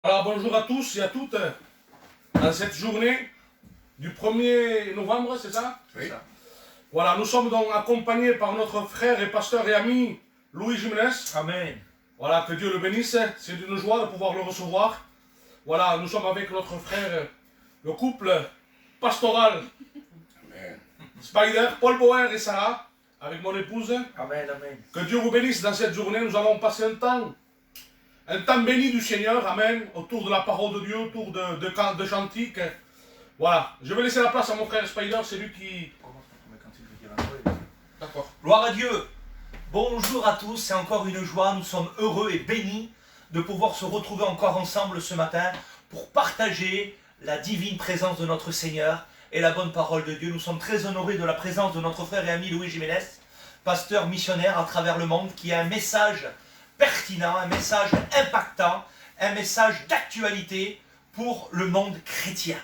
Alors bonjour à tous et à toutes, dans cette journée du 1er novembre, c'est ça? Oui. Voilà, nous sommes donc accompagnés par notre frère et pasteur et ami Louis Jiménez. Amen. Voilà, que Dieu le bénisse, c'est une joie de pouvoir le recevoir. Voilà, nous sommes avec notre frère, le couple pastoral Amen. Spider, Paul Bauer et Sarah, avec mon épouse. Amen, amen. Que Dieu vous bénisse dans cette journée, nous allons passer un temps béni du Seigneur, amen, autour de la parole de Dieu, autour de chantiques. Voilà, je vais laisser la place à mon frère Spider, c'est lui qui... D'accord. Gloire à Dieu. Bonjour à tous, c'est encore une joie, nous sommes heureux et bénis de pouvoir se retrouver encore ensemble ce matin pour partager la divine présence de notre Seigneur et la bonne parole de Dieu. Nous sommes très honorés de la présence de notre frère et ami Louis Jiménez, pasteur missionnaire à travers le monde, qui a un message pertinent, un message impactant, un message d'actualité pour le monde chrétien.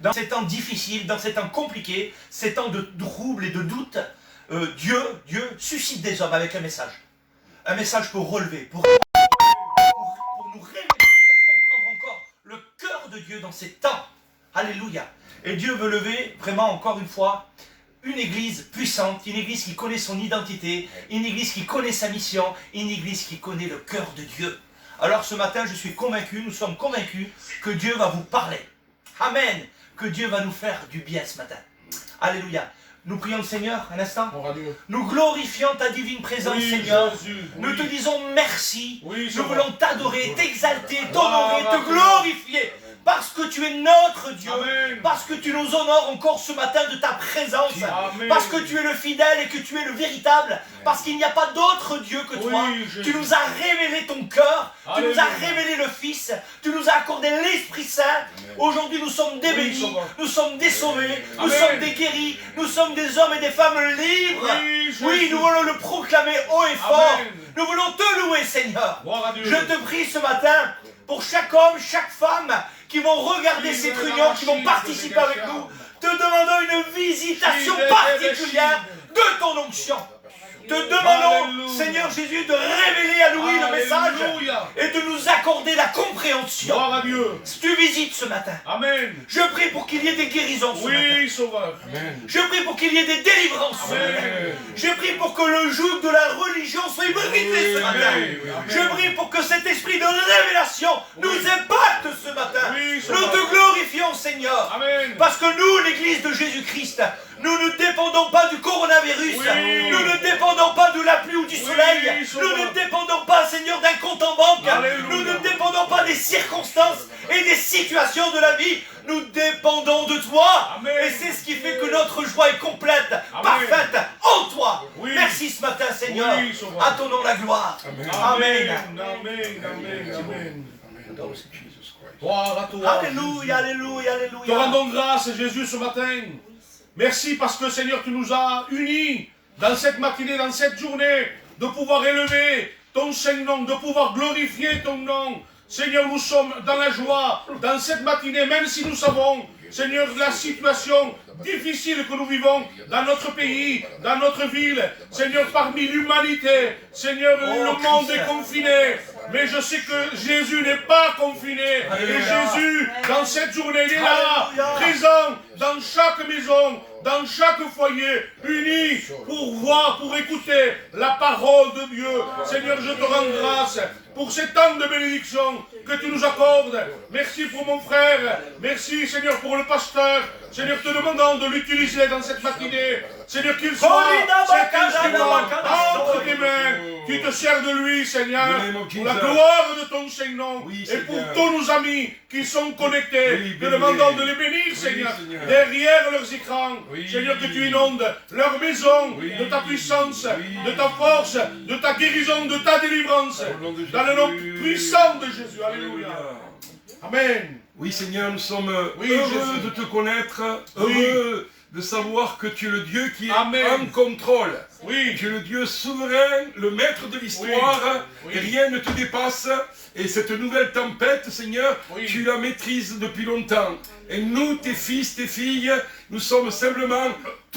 Dans ces temps difficiles, dans ces temps compliqués, ces temps de troubles et de doutes, Dieu suscite des hommes avec un message pour relever, pour nous révéler, faire comprendre encore le cœur de Dieu dans ces temps. Alléluia. Et Dieu veut lever vraiment encore une fois une église puissante, une église qui connaît son identité, une église qui connaît sa mission, une église qui connaît le cœur de Dieu. Alors ce matin, je suis convaincu, nous sommes convaincus que Dieu va vous parler. Amen. Que Dieu va nous faire du bien ce matin. Alléluia. Nous prions le Seigneur un instant. Nous glorifions ta divine présence, Oui, Seigneur. Jésus, oui. Nous te disons merci. Oui, Nous voulons t'adorer, t'exalter, Amen. t'honorer, te glorifier. Parce que tu es notre Dieu. Amen. Parce que tu nous honores encore ce matin de ta présence. Amen. Parce que tu es le fidèle et que tu es le véritable. Parce qu'il n'y a pas d'autre Dieu que toi. Oui, Jésus. Tu nous as révélé ton cœur. Tu nous as Alléluia. révélé le Fils. Tu nous as accordé l'Esprit Saint. Aujourd'hui, nous sommes des Oui, bénis. Sauveur. Nous sommes des sauvés. Nous Amen. sommes des guéris. Nous sommes des hommes et des femmes libres. Oui, Jésus. Oui, nous voulons le proclamer haut et fort. Amen. Nous voulons te louer, Seigneur. Gloire à Dieu. Je te prie ce matin pour chaque homme, chaque femme qui vont regarder cette réunion, qui vont participer avec nous, te demandant une visitation particulière de ton onction. Te demandons, Alléluia. Seigneur Jésus, de révéler à Louis le message Alléluia. et de nous accorder la compréhension. Gloire à Dieu. Si tu visites ce matin, Amen. je prie pour qu'il y ait des guérisons ce matin. Oui, Sauveur. Je prie pour qu'il y ait des délivrances ce matin. Amen. Je prie pour que le joug de la religion soit brisé ce matin. Amen. Je prie pour que cet esprit de révélation nous impacte ce matin. Oui, Nous Sauveur. te glorifions, Seigneur. Amen. Parce que nous, l'Église de Jésus-Christ, nous ne dépendons pas du coronavirus. Oui. Nous ne dépendons pas de la pluie ou du soleil. Sauveur. Nous ne dépendons pas, Seigneur, d'un compte en banque. Alléluia. Nous ne dépendons pas des circonstances et des situations de la vie. Nous dépendons de toi. Amen. Et c'est ce qui fait que notre joie est complète, parfaite en toi. Oui. Merci ce matin, Seigneur. Oui, Sauveur. À ton nom la gloire. Amen. Amen. Amen. Amen. Amen. Amen. Jesus Christ. Gloire à toi. Alléluia, alléluia, Te alléluia. rendons grâce, Jésus, ce matin. Merci parce que, Seigneur, tu nous as unis dans cette matinée, dans cette journée, de pouvoir élever ton Saint-Nom, de pouvoir glorifier ton nom. Seigneur, nous sommes dans la joie, dans cette matinée, même si nous savons, Seigneur, la situation difficile que nous vivons dans notre pays, dans notre ville, Seigneur, parmi l'humanité, Seigneur, le monde est confiné, mais je sais que Jésus n'est pas confiné, et Alléluia. Jésus, dans cette journée, il est là, Alléluia. présent dans chaque maison, dans chaque foyer, uni pour voir, pour écouter la parole de Dieu. Seigneur, je te rends grâce pour ces temps de bénédiction que tu nous accordes. Merci pour mon frère. Merci, Seigneur, pour le pasteur. Seigneur, te demandant de l'utiliser dans cette matinée. Seigneur, qu'il soit cet instrument entre tes mains. Tu te sers de lui, Seigneur, pour la gloire de ton Saint-Nom Oui, et pour Seigneur. tous nos amis qui sont connectés. Oui, Te bénis-les. demandant de les bénir, Seigneur, Seigneur. derrière leurs écrans. Oui. Seigneur, que tu inondes leur maison Oui. de ta puissance, Oui. de ta force, de ta guérison, de ta délivrance. Au nom de Dans le nom Jésus. puissant de Jésus. Alléluia. Amen. Oui, Seigneur, nous sommes Oui, heureux Jésus. de te connaître, Oui. heureux de savoir que tu es le Dieu qui est Amen. en contrôle. Oui. Tu es le Dieu souverain, le maître de l'histoire, Oui. et rien ne te dépasse. Et cette nouvelle tempête, Seigneur, Oui. tu la maîtrises depuis longtemps. Et nous, tes fils, tes filles, nous sommes simplement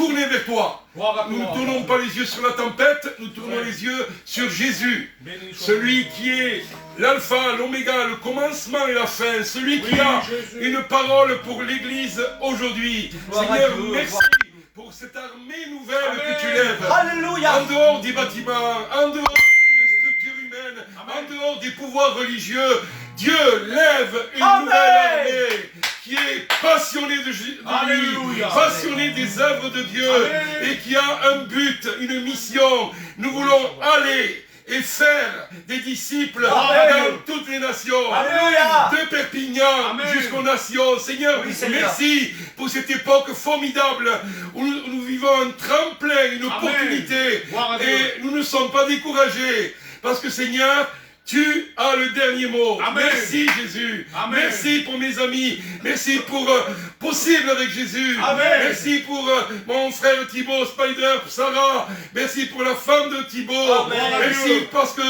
tourner vers toi. Gloire à Nous ne toi. tournons pas les yeux sur la tempête, nous tournons les yeux sur Jésus. Béni soit Celui qui est l'alpha, l'oméga, le commencement et la fin. Celui qui Oui, a Jésus. une parole pour l'Église aujourd'hui. Gloire à Seigneur, Dieu, merci gloire. pour cette armée nouvelle Amen. que tu lèves. Alléluia. En dehors des bâtiments, en dehors des structures humaines, Amen. en dehors des pouvoirs religieux, Dieu lève une Amen. nouvelle armée qui est passionnée de lui, Alléluia. passionnée des œuvres de Dieu Amen. et qui a un but, une mission. Nous voulons aller et faire des disciples Amen. dans toutes les nations. Alléluia. De Perpignan Amen. jusqu'aux nations. Seigneur, Oui, Seigneur. merci pour cette époque formidable où nous vivons un tremplin, une opportunité. Gloire à Dieu. Et nous ne sommes pas découragés. Parce que Seigneur, tu as le dernier mot. Amen. Merci Jésus. Amen. Merci pour mes amis. Merci pour Possible avec Jésus. Amen. Merci pour mon frère Thibaut, Spider, Sarah. Merci pour la femme de Thibaut. Amen. Merci parce que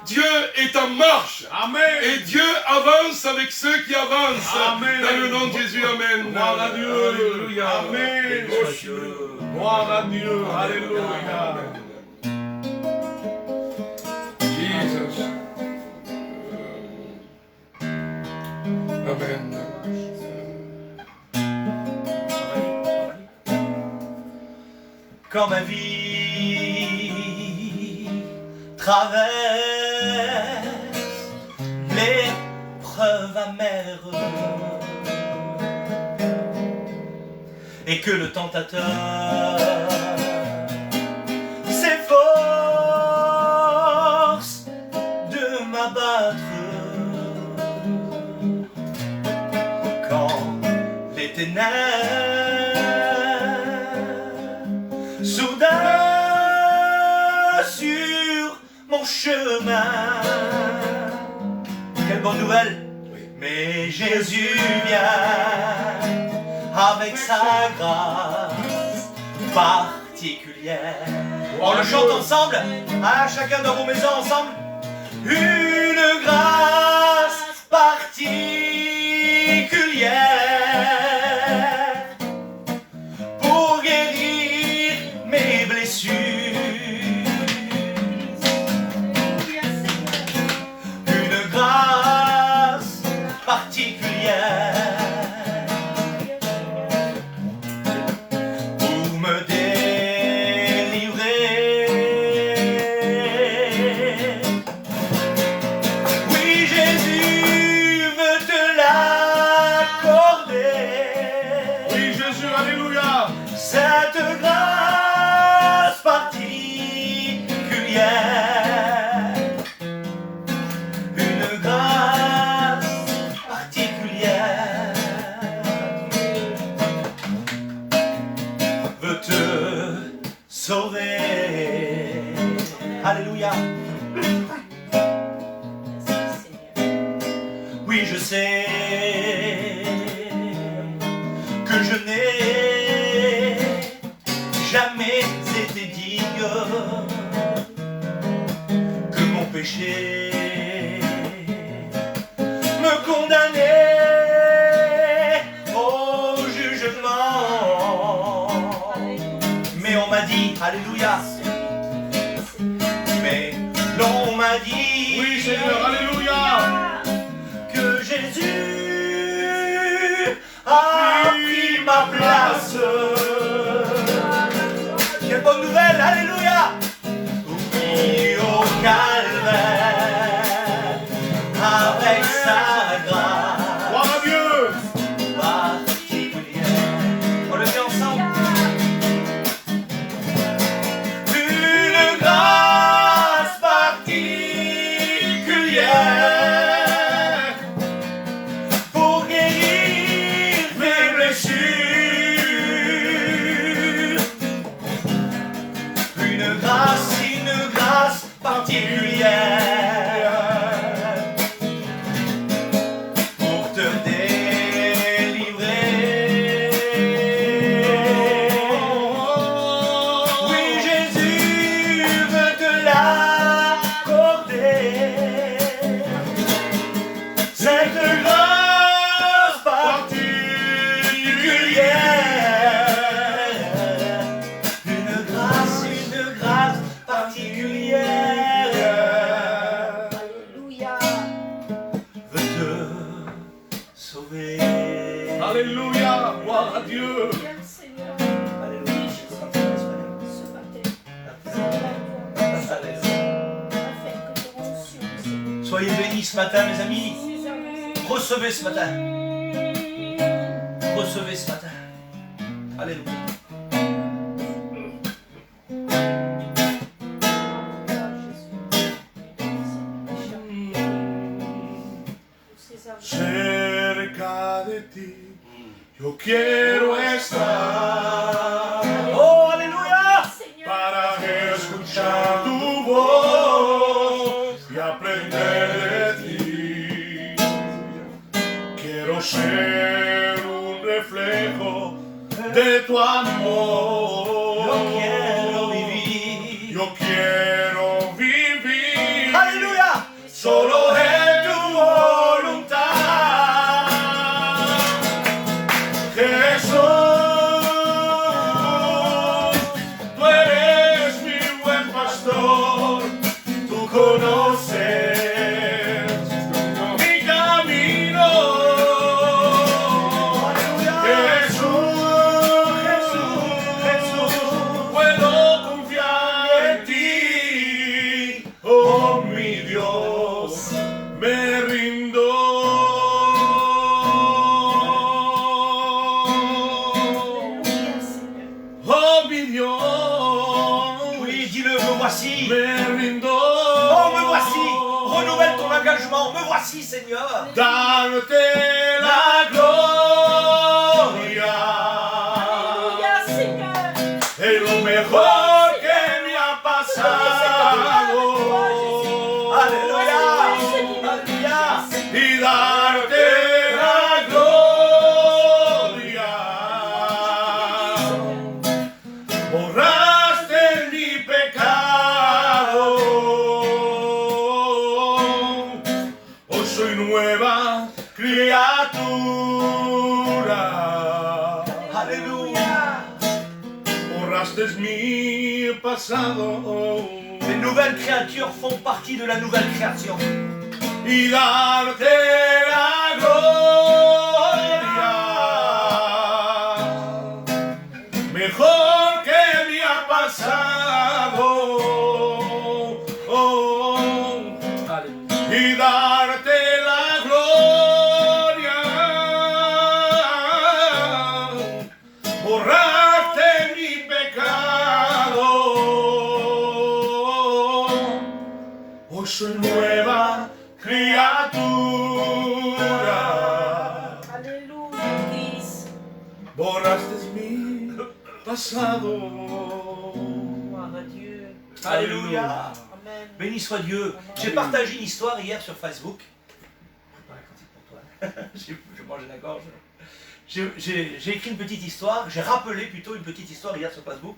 Dieu est en marche. Amen. Et Dieu avance avec ceux qui avancent. Amen. Dans le nom de Jésus, Amen. Gloire à Dieu. Alléluia. Amen. Béni soit Dieu. Gloire à Dieu. Alléluia. Jesus. Amen. Quand ma vie traverse l'épreuve amère et que le tentateur s'efforce de m'abattre, quand les ténèbres soudain sur mon chemin. Quelle bonne nouvelle! Mais Jésus vient avec sa grâce particulière. On le chante ensemble, à chacun dans vos maisons ensemble. Une grâce particulière pour guérir mes blessures. Une grâce particulière pour me délivrer. Oui, Jésus veut te l'accorder. Oui, Jésus. Alléluia. Cette grâce particulière, une grâce particulière veut te sauver. Alléluia. Oui, je sais que je n'ai jamais été digne, que mon péché me condamnait au jugement. Mais on m'a dit, alléluia, mais l'on m'a dit, Oui, Seigneur. Alléluia. que Jésus a pris ma place. Quelle bonne nouvelle, alléluia. Oui, au calvaire, avec sa grâce Gloire à Dieu. particulière. On le fait ensemble. sauvé. Alléluia, gloire à Dieu. Alléluia, Seigneur. Alléluia. Ce matin, c'est à toi. Afin que ton onction, Seigneur, Soyez bénis ce matin, mes amis. nous amène. Recevez ce matin. Recevez ce matin. Alléluia. Cerca de ti, yo quiero estar Oh, Alléluia. para escuchar tu voz y aprender de ti. Quiero ser un reflejo de tu amor. Yo quiero vivir. Yo quiero vivir Alléluia. solo en tu voluntad. Jesús, tú eres mi buen pastor, tú conoces mi camino. Jesús, puedo confiar en ti, oh mi Dios, me rindo. Alléluia, Seigneur. Oh mi Dios, Oui, dis-le, me voici. me rindo. Oh, me voici. Renouvelle ton engagement. Me voici, Seigneur. Darte la gloria. Alléluia, Seigneur. Es lo mejor que me ha pasado. Alléluia. Alléluia. Y darte la gloria. Borraste mi pecado. Hoy soy nueva criatura. Alléluia. Borraste mi pasado. Les nouvelles créatures font partie de la nouvelle création. Y darte la gloria. Mejor que me ha pasado. Y darte la gloria. Borraste mi pecado. Hoy soy nueva criatura. Alléluia, Christ. Borraste mi pasado. Gloire à Dieu. Alléluia. Amen. Béni soit Dieu. J'ai partagé une histoire hier sur Facebook. Prépare la cantique pour toi. Je mange la gorge. J'ai écrit une petite histoire, j'ai rappelé plutôt une petite histoire hier sur Facebook,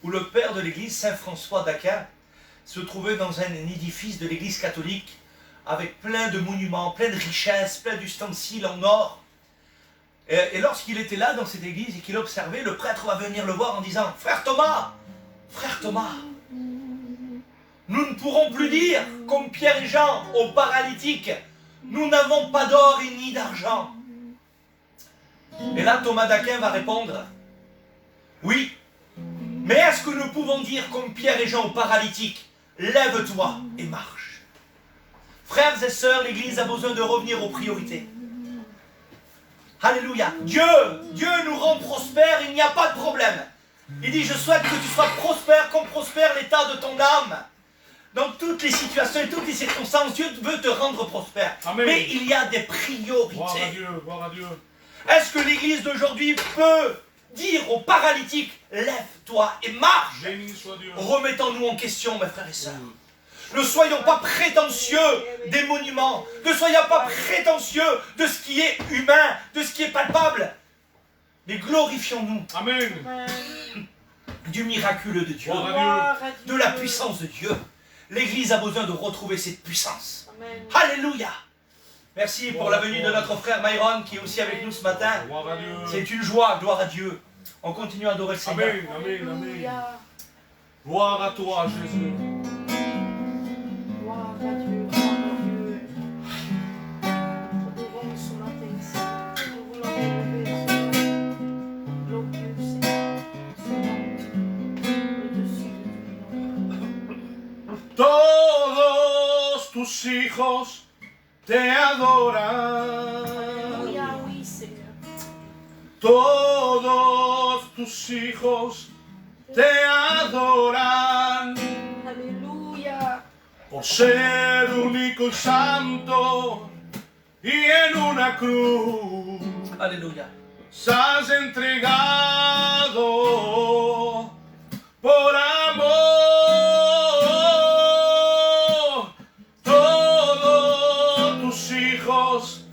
où le père de l'église, Saint François d'Aquin, se trouvait dans un édifice de l'église catholique, avec plein de monuments, plein de richesses, plein d'ustensiles en or. Et lorsqu'il était là dans cette église et qu'il observait, le prêtre va venir le voir en disant « Frère Thomas, nous ne pourrons plus dire, comme Pierre et Jean, aux paralytiques, nous n'avons pas d'or et ni d'argent. » Et là, Thomas d'Aquin va répondre, « Oui, mais est-ce que nous pouvons dire comme Pierre et Jean aux paralytiques, lève-toi et marche ?» Frères et sœurs, l'Église a besoin de revenir aux priorités. Alléluia. Dieu nous rend prospères, il n'y a pas de problème. Il dit, je souhaite que tu sois prospère comme prospère l'état de ton âme. Dans toutes les situations et toutes les circonstances, Dieu veut te rendre prospère. Amen. Mais il y a des Gloire à priorités. Dieu, gloire à Dieu. Est-ce que l'Église d'aujourd'hui peut dire aux paralytiques, lève-toi et marche? Béni soit Dieu. Remettons-nous en question, mes frères et sœurs. Ne soyons pas prétentieux des monuments. Ne soyons pas prétentieux de ce qui est humain, de ce qui est palpable. Mais glorifions-nous Amen. Amen. du miraculeux de Dieu, Gloire à Gloire à Dieu. de la puissance de Dieu. L'Église a besoin de retrouver cette puissance. Amen. Alléluia. Merci pour la venue de notre frère Myron qui est aussi avec nous ce matin. Gloire à Dieu. C'est une joie, gloire à Dieu. On continue à adorer le Seigneur. Amen, amen, amen. Alléluia. Gloire à toi, Jésus. Gloire à Dieu. Gloire à Dieu. Adorons ce matin. tus hijos te adoran. Alléluia, oui, Seigneur. Todos tus hijos te adoran. Alléluia. Por ser único y santo y en una cruz Alléluia. se has entregado por amor. Todos tus hijos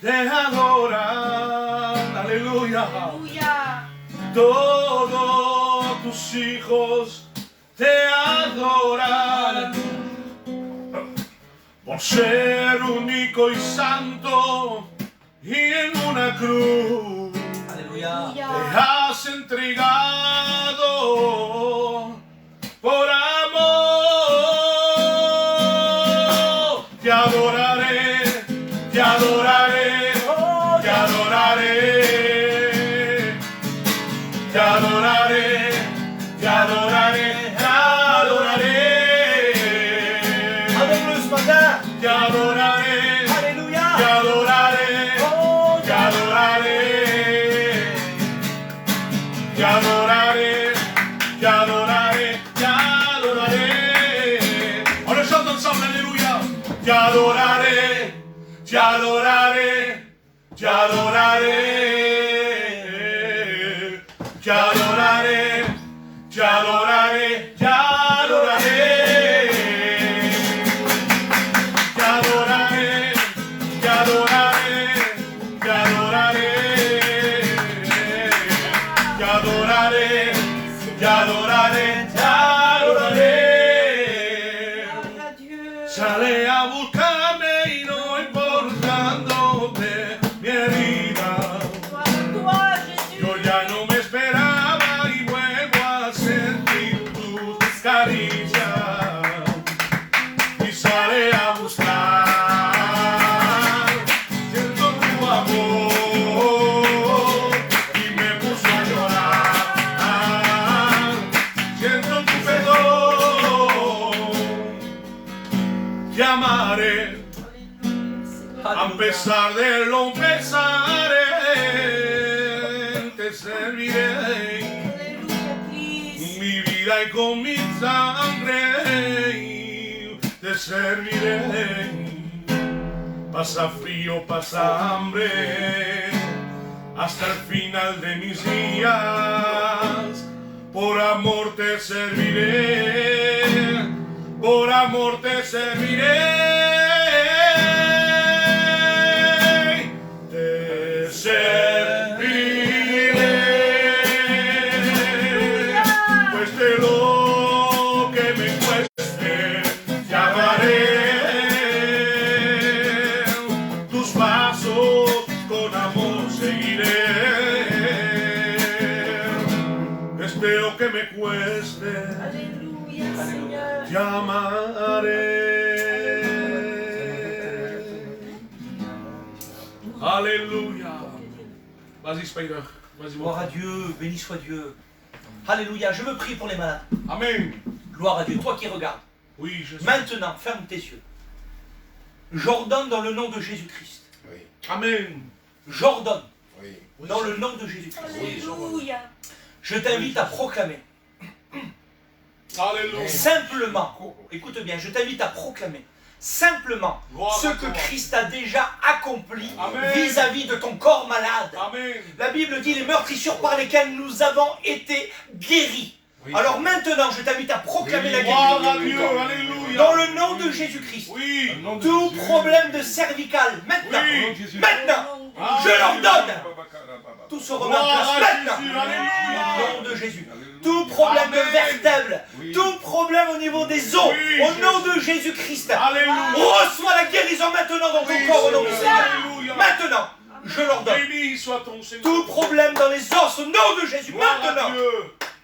te adoran. Aleluya. Alléluia. Todos tus hijos te adoran. Por ser único y santo y en una cruz Alléluia. te has entregado por amor. Te adoraré, te adoraré, te adoraré, te adoraré, te adoraré, te adoraré. Avec-le ce matin. Te adoraré, Alléluia. te adoraré, Oh, te adoraré, te adoraré, te adoraré, te adoraré. On le chante ensemble, alléluia. Te adoraré, te adoraré, te adoraré, te adoraré, te adoraré, te adoraré. Te adoraré, te adoraré, te adoraré, te adoraré, te adoraré, te adoraré. Gloire à Dieu. Sale a buscarme y no importándote mi herida. Gloire à toi, Jésus. Yo ya no me esperaba y vuelvo a sentir tus caricias. Y sale a buscar, siento tu amor y me puso a llorar, siento tu perdón, te amaré, a pesar de lo pesaré, te serviré. Alléluia, please. Mi vida y con mi sangre te serviré. Pasa frío, pasa hambre, hasta el final de mis días. Por amor te serviré, por amor te serviré. Te serviré. Cueste lo que me cueste, te amaré. Tus pasos con amor seguiré. Cueste lo que me cueste, Alléluia, Seigneur. te amaré. Alléluia. Vas-y, Spider. Vas-y, Gloire à Dieu, béni soit Dieu. Alléluia, je me prie pour les malades. Amen. Gloire à Dieu, toi qui regardes. Oui, Jésus. Maintenant, ferme tes yeux. J'ordonne dans le nom de Jésus-Christ. Oui, Amen. J'ordonne oui. dans le nom de Jésus-Christ. Alléluia. Je t'invite à proclamer. Alléluia. Simplement, écoute bien, je t'invite à proclamer simplement Gloire ce à que toi. Christ a déjà accompli Amen. vis-à-vis de ton corps malade. Amen. La Bible dit les meurtrissures par lesquelles nous avons été guéris. Oui. Alors maintenant, je t'invite à proclamer Oui. la Gloire guérison. à Dieu. Alléluia. Dans le nom de Jésus-Christ. Oui. Au nom de Tout Jésus. problème de cervical, maintenant, Oui. Au nom de Jésus. maintenant, Ah, je l'ordonne. Tout Tout se remet en Gloire place à maintenant. Jésus. Au Alléluia. nom de Jésus. Tout problème de Amen. vertèbre, Oui. tout problème au niveau des os, Oui, au nom Jésus. de Jésus-Christ. Alléluia. Reçois la guérison maintenant dans ton Oui, corps au nom du Seigneur. Seigneur. Alléluia. Maintenant, je l'ordonne. Béni soit ton Seigneur. Tout problème dans les os au nom de Jésus. Gloire à Maintenant, Dieu.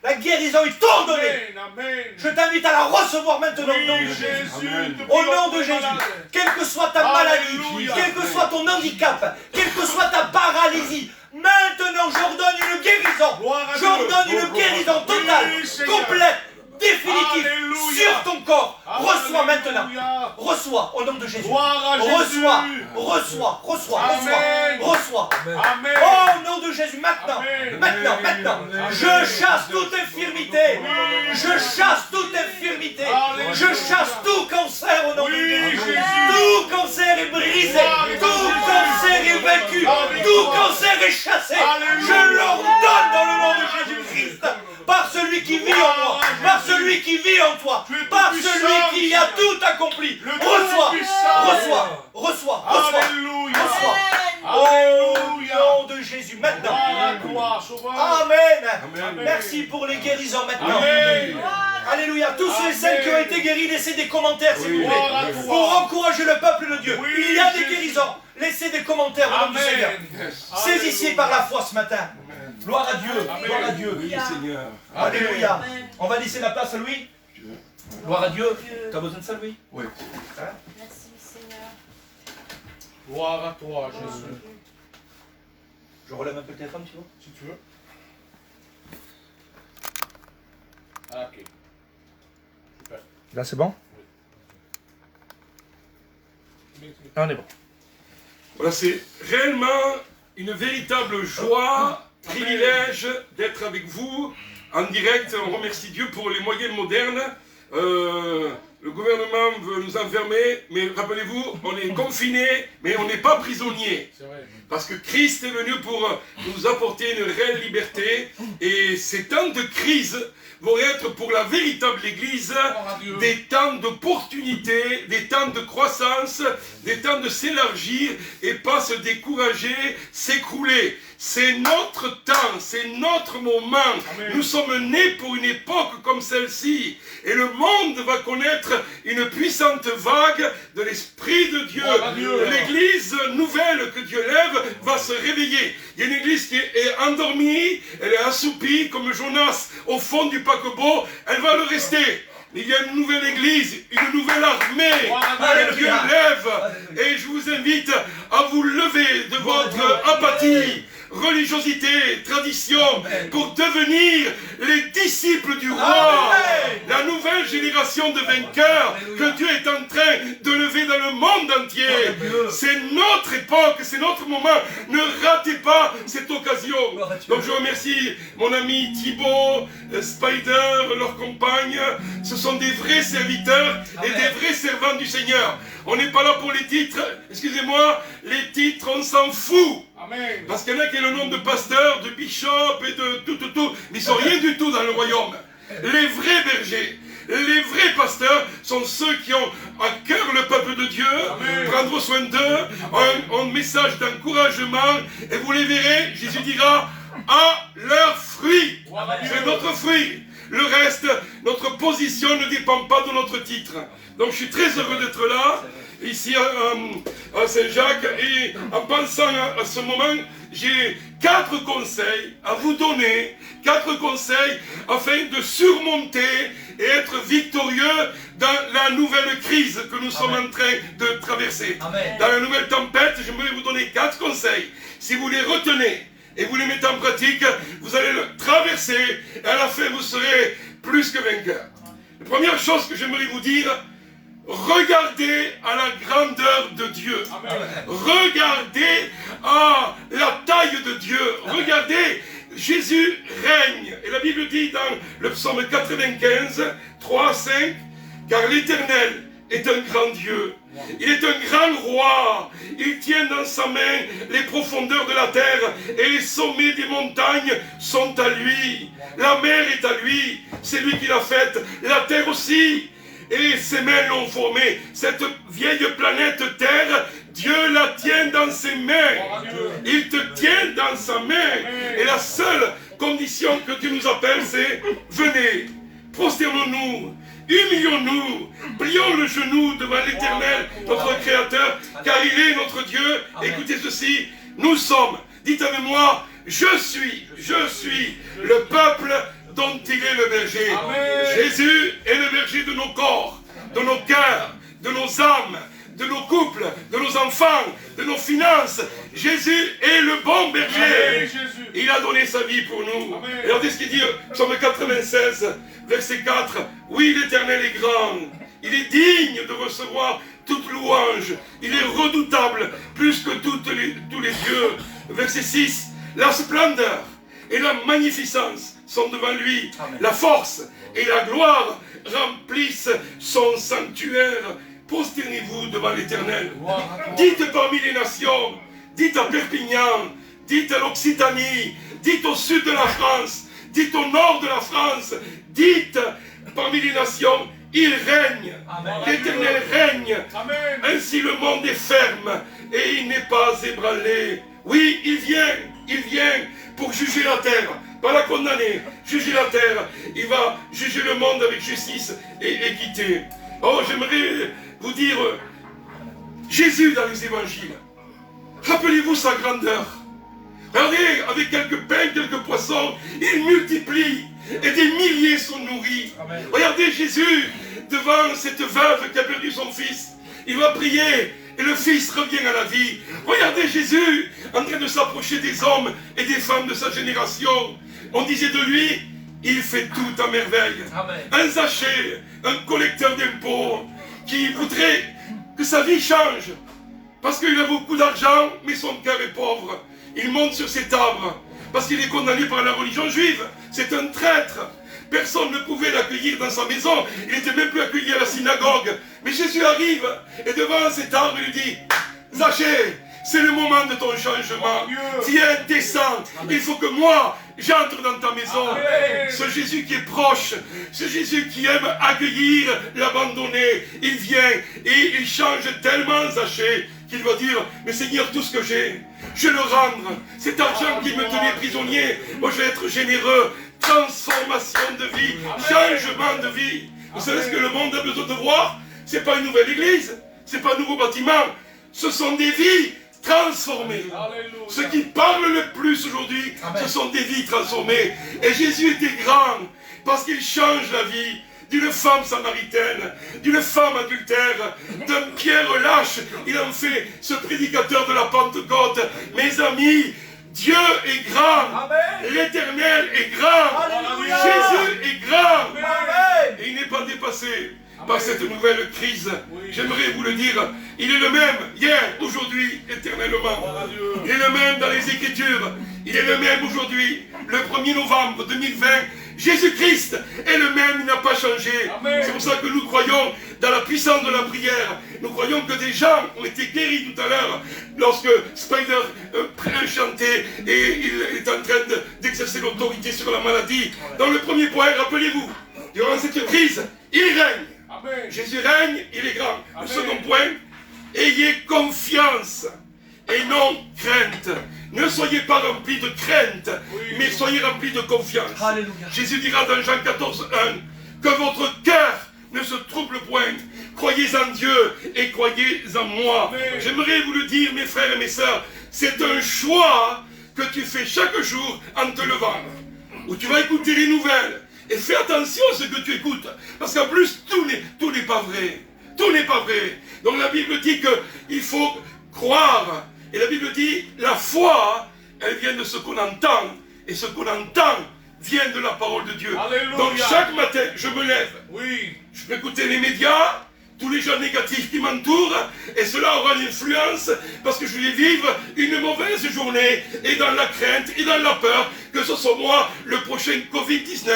la guérison est ordonnée. Amen. Amen. Je t'invite à la recevoir maintenant au nom Oui, de Jésus. Jésus. Amen. te Au prie, nom de notre Jésus, malade. quelle que soit ta maladie, Alléluia. quel que soit ton handicap, quelle que soit ta paralysie, maintenant j'ordonne une guérison. Gloire à Dieu. J'ordonne une guérison totale, Oui, Seigneur. complète, définitive Alléluia. sur ton corps. Alléluia. Reçois maintenant maintenant. Alléluia. Reçois au nom de Jésus. Gloire à Jésus. Reçois. Amen. Amen. Oh, au nom de Jésus, maintenant. Amen. Maintenant. Amen. Je chasse toute infirmité. Je chasse toute infirmité. Alléluia. Je chasse tout cancer au nom de Oui, Jésus. Jésus. Tout cancer est brisé. Gloire à Tout Jésus. cancer est vaincu. Alléluia. Tout cancer est chassé. Alléluia. Je l'ordonne dans le nom de Jésus-Christ. Par celui qui vit en moi. Par celui qui vit en toi. Tu es Par tout-puissant, celui qui a Seigneur. tout accompli. Le Reçois. Tout-puissant. Reçois. Alléluia. Reçois. Alléluia. Au nom de Jésus, maintenant. Gloire à toi, Sauveur. Amen. Amen. Merci pour les guérisons maintenant. Amen. Alléluia. Tous les saints qui ont été guéris, laissez des commentaires, s'il vous Gloire à plaît. toi. Pour encourager le peuple de Dieu. Oui, Il y a des Jésus. guérisons. Laissez des commentaires au nom du Seigneur. Amen. Saisissez par la foi ce matin. Gloire à Dieu. Amen. Gloire à Dieu. Oui, Seigneur. Alléluia. Amen. On va laisser la place à Louis. Gloire à Dieu. Tu as besoin de ça, Louis? Oui. Merci Seigneur. Gloire à toi, Jésus. Je relève un peu le téléphone, tu vois? Si tu veux. Ah, ok. Super. Là, c'est bon? On est bon. Voilà, c'est réellement une véritable joie, privilège d'être avec vous en direct. On remercie Dieu pour les moyens modernes. Le gouvernement veut nous enfermer, mais rappelez-vous, on est confinés, mais on n'est pas prisonniers. C'est vrai. Parce que Christ est venu pour nous apporter une réelle liberté. Et ces temps de crise vont être pour la véritable Église Gloire à Dieu. des temps d'opportunité, des temps de croissance, des temps de s'élargir et pas se décourager, s'écrouler. C'est notre temps, c'est notre moment. Amen. Nous sommes nés pour une époque comme celle-ci. Et le monde va connaître une puissante vague de l'Esprit de Dieu. Gloire à Dieu. L'église nouvelle que Dieu lève va se réveiller. Il y a une église qui est endormie, elle est assoupie comme Jonas au fond du paquebot, elle va le rester. Il y a une nouvelle église, une nouvelle armée Gloire à que Dieu. Dieu lève. Et je vous invite à vous lever de votre apathie, religiosité, tradition, pour devenir les disciples du roi. La nouvelle génération de vainqueurs que Dieu est en train de lever dans le monde entier. C'est notre époque, c'est notre moment. Ne ratez pas cette occasion. Donc je remercie mon ami Thibaut, Spider, leur compagne. Ce sont des vrais serviteurs et des vrais servants du Seigneur. On n'est pas là pour les titres. Excusez-moi, les titres, on s'en fout. Amen. Parce qu'il y en a qui ont le nom de pasteur, de bishop et de tout. Mais ils sont rien du tout dans le royaume. Les vrais bergers, les vrais pasteurs sont ceux qui ont à cœur le peuple de Dieu, Amen. prendre soin d'eux, un message d'encouragement. Et vous les verrez, Jésus dira, à leurs fruits. Gloire à Dieu. C'est notre fruit. Le reste, notre position ne dépend pas de notre titre. Donc je suis très heureux d'être là, ici à Saint-Jacques, et en pensant à ce moment, j'ai 4 conseils à vous donner, 4 conseils afin de surmonter et être victorieux dans la nouvelle crise que nous sommes en train de traverser. Amen. Dans la nouvelle tempête, j'aimerais vous donner 4 conseils. Si vous les retenez et vous les mettez en pratique, vous allez le traverser et à la fin vous serez plus que vainqueur. La première chose que j'aimerais vous dire, regardez à la grandeur de Dieu. Amen. Regardez à la taille de Dieu. Regardez, Jésus règne. Et la Bible dit dans le psaume 95, 3, 5, car l'Éternel est un grand Dieu. Il est un grand roi. Il tient dans sa main les profondeurs de la terre et les sommets des montagnes sont à lui. La mer est à lui. C'est lui qui l'a faite. La terre aussi. Et ses mains l'ont formée. Cette vieille planète Terre, Dieu la tient dans ses mains. Il te tient dans sa main. Et la seule condition que Dieu nous appelle, c'est venez, prosternons-nous, humilions-nous, plions le genou devant l'Éternel, notre Créateur, car il est notre Dieu. Écoutez ceci, nous sommes, dites avec moi, je suis le peuple dont il est le berger. Amen. Jésus est le berger de nos corps, de nos cœurs, de nos âmes, de nos couples, de nos enfants, de nos finances. Jésus est le bon berger. Amen, Jésus. Il a donné sa vie pour nous. Amen. Et alors, qu'est-ce qu'il dit? Psaume 96, verset 4. Oui, l'Éternel est grand. Il est digne de recevoir toute louange. Il est redoutable plus que tous les dieux. Verset 6. La splendeur et la magnificence sont devant lui. Amen. La force et la gloire remplissent son sanctuaire. Prosternez-vous devant l'Éternel. Dites parmi les nations, dites à Perpignan, dites à l'Occitanie, dites au sud de la France, dites au nord de la France, dites parmi les nations, il règne. Amen. L'Éternel règne. Amen. Ainsi le monde est ferme et il n'est pas ébranlé. Oui, il vient pour juger la terre, pas la condamner, juger la terre. Il va juger le monde avec justice et équité. Oh, j'aimerais vous dire, Jésus dans les évangiles, rappelez-vous sa grandeur. Regardez, avec quelques pains, quelques poissons, il multiplie et des milliers sont nourris. Amen. Regardez Jésus devant cette veuve qui a perdu son fils. Il va prier et le fils revient à la vie. Regardez Jésus en train de s'approcher des hommes et des femmes de sa génération. On disait de lui, il fait tout à merveille. Amen. Un Zachée, un collecteur d'impôts qui voudrait que sa vie change. Parce qu'il a beaucoup d'argent, mais son cœur est pauvre. Il monte sur cet arbre parce qu'il est condamné par la religion juive. C'est un traître. Personne ne pouvait l'accueillir dans sa maison. Il n'était même plus accueilli à la synagogue. Mais Jésus arrive et devant cet arbre, il lui dit, Zachée, c'est le moment de ton changement. Viens, descends. Il faut que moi, j'entre dans ta maison. Amen. Ce Jésus qui est proche, ce Jésus qui aime accueillir l'abandonné, il vient et il change tellement Zachée qu'il va dire, mais Seigneur, tout ce que j'ai, je le rendre. Cet argent qui me tenait prisonnier, moi je vais être généreux. Transformation de vie, changement de vie. Vous savez ce que le monde a besoin de voir? C'est pas une nouvelle église, c'est pas un nouveau bâtiment, ce sont des vies transformées. Alléluia. Ce qui parle le plus aujourd'hui, Amen. ce sont des vies transformées. Et Jésus était grand parce qu'il change la vie d'une femme samaritaine, d'une femme adultère, d'un Pierre lâche. Il en fait ce prédicateur de la Pentecôte. Mes amis, Dieu est grand. Amen. L'Éternel est grand. Alléluia. Jésus est grand. Amen. Et il n'est pas dépassé par cette nouvelle crise. Oui. J'aimerais vous le dire. Il est le même hier, aujourd'hui, éternellement. Il est le même dans les Écritures. Il est le même aujourd'hui, le 1er novembre 2020. Jésus-Christ est le même, il n'a pas changé. Amen. C'est pour ça que nous croyons dans la puissance de la prière. Nous croyons que des gens ont été guéris tout à l'heure lorsque Spider chantait et il est en train d'exercer l'autorité sur la maladie. Dans le premier point, rappelez-vous, durant cette crise, il règne. Amen. Jésus règne, il est grand. Le Amen. second point, ayez confiance et non crainte. Ne soyez pas remplis de crainte, Oui. mais soyez remplis de confiance. Alléluia. Jésus dira dans Jean 14, 1, que votre cœur ne se trouble point. Croyez en Dieu et croyez en moi. Amen. J'aimerais vous le dire, mes frères et mes sœurs, c'est un choix que tu fais chaque jour en te levant. Où tu vas écouter les nouvelles. Et fais attention à ce que tu écoutes. Parce qu'en plus, tout n'est pas vrai. Tout n'est pas vrai. Donc la Bible dit qu'il faut croire. Et la Bible dit, la foi, elle vient de ce qu'on entend. Et ce qu'on entend vient de la parole de Dieu. Alléluia. Donc chaque matin, je me lève. Oui. Je peux écouter les médias, tous les gens négatifs qui m'entourent, et cela aura une influence parce que je vais vivre une mauvaise journée, et dans la crainte, et dans la peur, que ce soit moi le prochain Covid-19,